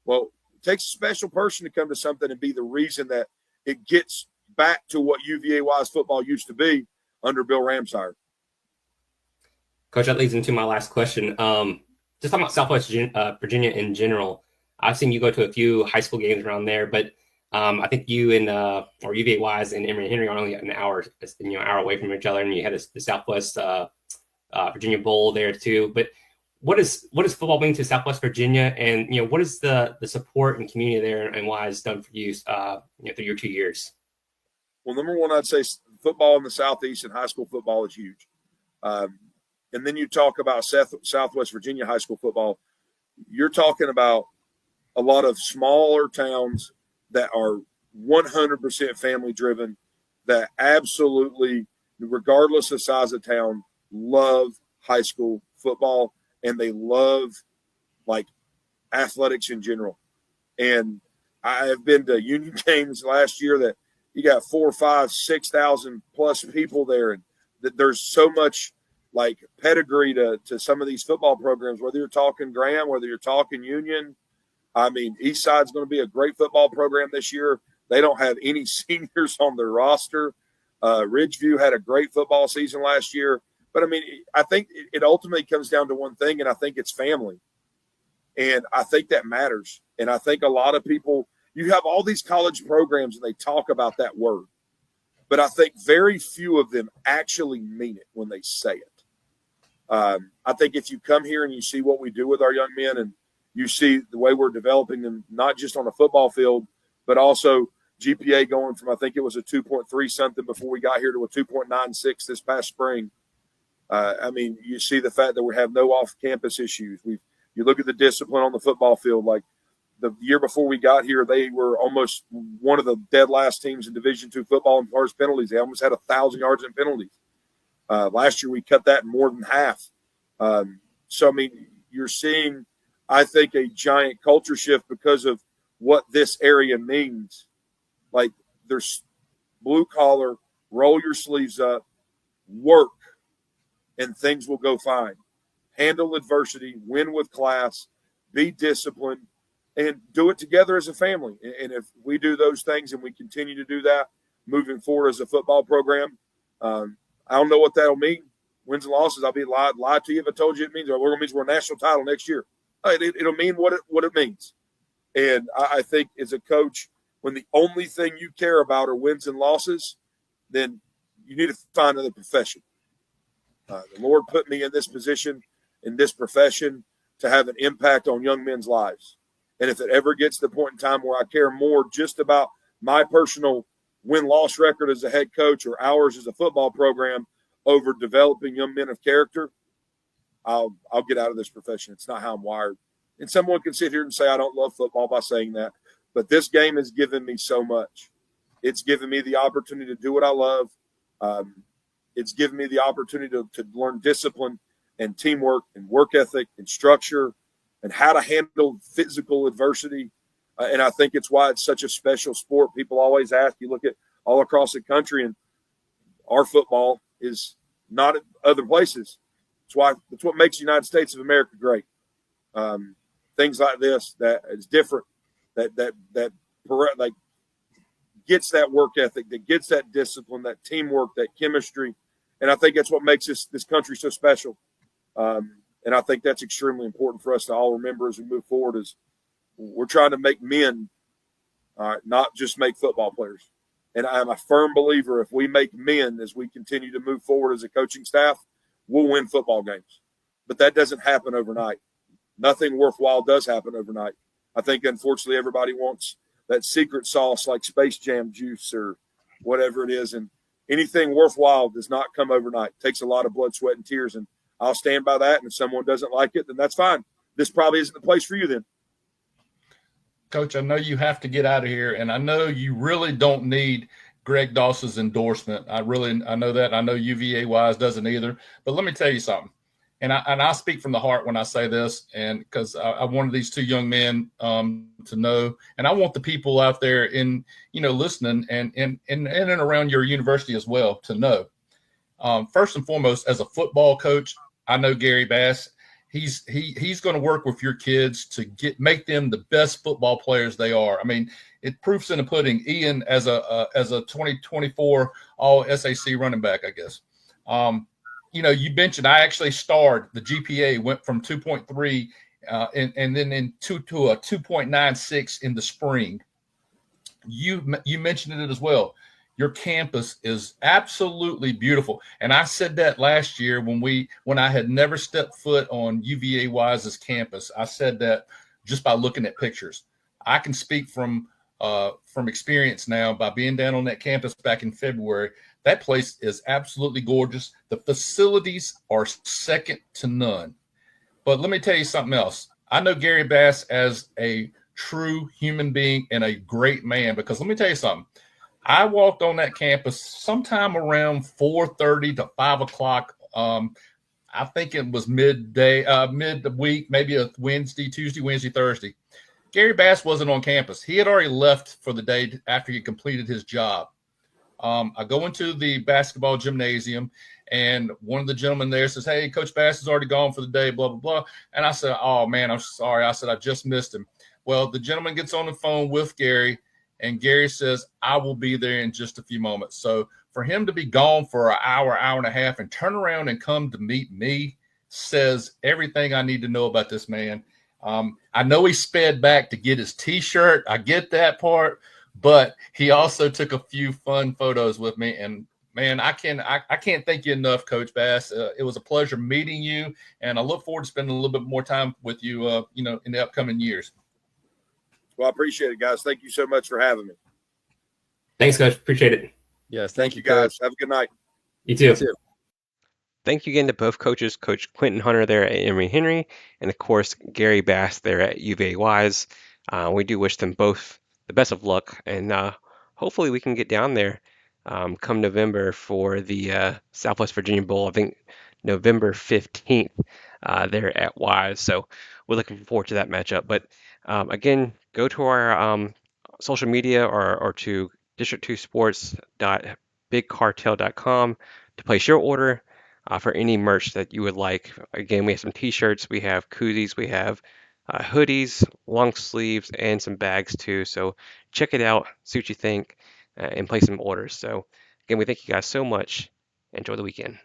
Well, it takes a special person to come to something and be the reason that it gets back to what UVA-wise football used to be under Bill Ramsire. Coach, that leads into my last question. Just talking about Southwest Virginia in general, I've seen you go to a few high school games around there, but I think you and or UVA-wise and Emory and Henry are only an hour away from each other, and you had the Southwest Virginia Bowl there too. But what does football mean to Southwest Virginia, and what is the support and community there, and why it's done for you through your 2 years? Well, number one, I'd say football in the Southeast and high school football is huge. And then you talk about Southwest Virginia high school football, you're talking about a lot of smaller towns that are 100% family driven, that absolutely, regardless of size of town, love high school football, and they love like athletics in general. And I have been to Union games last year that you got 4,000, 5,000, 6,000 plus people there, and that there's so much like pedigree to some of these football programs, whether you're talking Graham, whether you're talking Union. I mean, Eastside's going to be a great football program this year. They don't have any seniors on their roster. Ridgeview had a great football season last year. But, I mean, I think it ultimately comes down to one thing, and I think it's family. And I think that matters. And I think a lot of people – you have all these college programs, and they talk about that word. But I think very few of them actually mean it when they say it. I think if you come here and you see what we do with our young men, and you see the way we're developing them, not just on a football field, but also GPA going from, I think it was a 2.3 something before we got here, to a 2.96 this past spring. I mean, you see the fact that we have no off-campus issues. You look at the discipline on the football field. Like the year before we got here, they were almost one of the dead last teams in Division II football as far as penalties. They almost had 1,000 yards in penalties. Last year we cut that in more than half. So, I mean, you're seeing, I think, a giant culture shift because of what this area means. Like, there's blue collar, roll your sleeves up, work, and things will go fine. Handle adversity, win with class, be disciplined, and do it together as a family. And if we do those things and we continue to do that moving forward as a football program, I don't know what that'll mean. Wins and losses, I'll be lied to you if I told you it means we're going to win a national title next year. It'll mean what it means. And I think as a coach, when the only thing you care about are wins and losses, then you need to find another profession. The Lord put me in this position, in this profession, to have an impact on young men's lives. And if it ever gets to the point in time where I care more just about my personal win-loss record as a head coach or ours as a football program over developing young men of character, I'll get out of this profession. It's not how I'm wired. And someone can sit here and say I don't love football by saying that, but this game has given me so much. It's given me the opportunity to do what I love. It's given me the opportunity to learn discipline and teamwork and work ethic and structure and how to handle physical adversity. And I think it's why it's such a special sport. People always ask, you look at all across the country, and our football is not at other places. That's what makes the United States of America great. Things like this that is different, that like gets that work ethic, that gets that discipline, that teamwork, that chemistry, and I think that's what makes this country so special. And I think that's extremely important for us to all remember as we move forward. Is we're trying to make men, not just make football players. And I'm a firm believer if we make men as we continue to move forward as a coaching staff, we'll win football games. But that doesn't happen overnight. Nothing worthwhile does happen overnight. I think, unfortunately, everybody wants that secret sauce like Space Jam juice or whatever it is. And anything worthwhile does not come overnight. It takes a lot of blood, sweat, and tears. And I'll stand by that. And if someone doesn't like it, then that's fine. This probably isn't the place for you then. Coach, I know you have to get out of here, and I know you really don't need Greg Doss's endorsement. I know that. I know UVA Wise doesn't either. But let me tell you something, and I speak from the heart when I say this, and because I wanted these two young men to know, and I want the people out there in listening and in and around your university as well to know. First and foremost, as a football coach, I know Gary Bass. He's going to work with your kids to make them the best football players they are. I mean, it proofs in the pudding. Ian as a 2024 All SAC running back, I guess. You mentioned I actually starred the GPA went from 2.3 and then to a 2.96 in the spring. You mentioned it as well. Your campus is absolutely beautiful. And I said that last year when I had never stepped foot on UVA Wise's campus. I said that just by looking at pictures. I can speak from experience now by being down on that campus back in February. That place is absolutely gorgeous. The facilities are second to none. But let me tell you something else. I know Gary Bass as a true human being and a great man, because let me tell you something. I walked on that campus sometime around 4:30 to 5 o'clock. I think it was mid the week, maybe a Tuesday, Wednesday, Thursday. Gary Bass wasn't on campus. He had already left for the day after he completed his job. I go into the basketball gymnasium, and one of the gentlemen there says, "Hey, Coach Bass is already gone for the day, blah, blah, blah." And I said, "Oh, man, I'm sorry." I said, "I just missed him." Well, the gentleman gets on the phone with Gary, and Gary says, "I will be there in just a few moments." So for him to be gone for an hour and a half and turn around and come to meet me says everything I need to know about this man. I know he sped back to get his T-shirt. I get that part, but he also took a few fun photos with me. And man, I can't thank you enough, Coach Bass. It was a pleasure meeting you, and I look forward to spending a little bit more time with you, in the upcoming years. Well, I appreciate it, guys. Thank you so much for having me. Thanks, Coach. Appreciate it. Yes, Thank you, guys. Have a good night. You too. Thank you again to both coaches, Coach Quintin Hunter there at Emory Henry, and of course, Gary Bass there at UVA Wise. We do wish them both the best of luck, and hopefully we can get down there come November for the Southwest Virginia Bowl. I think November 15th there at Wise. So we're looking forward to that matchup. But again, go to our social media or to district2sports.bigcartel.com to place your order for any merch that you would like. Again, we have some t-shirts, we have koozies, we have hoodies, long sleeves, and some bags too. So check it out, see what you think, and place some orders. So again, we thank you guys so much. Enjoy the weekend.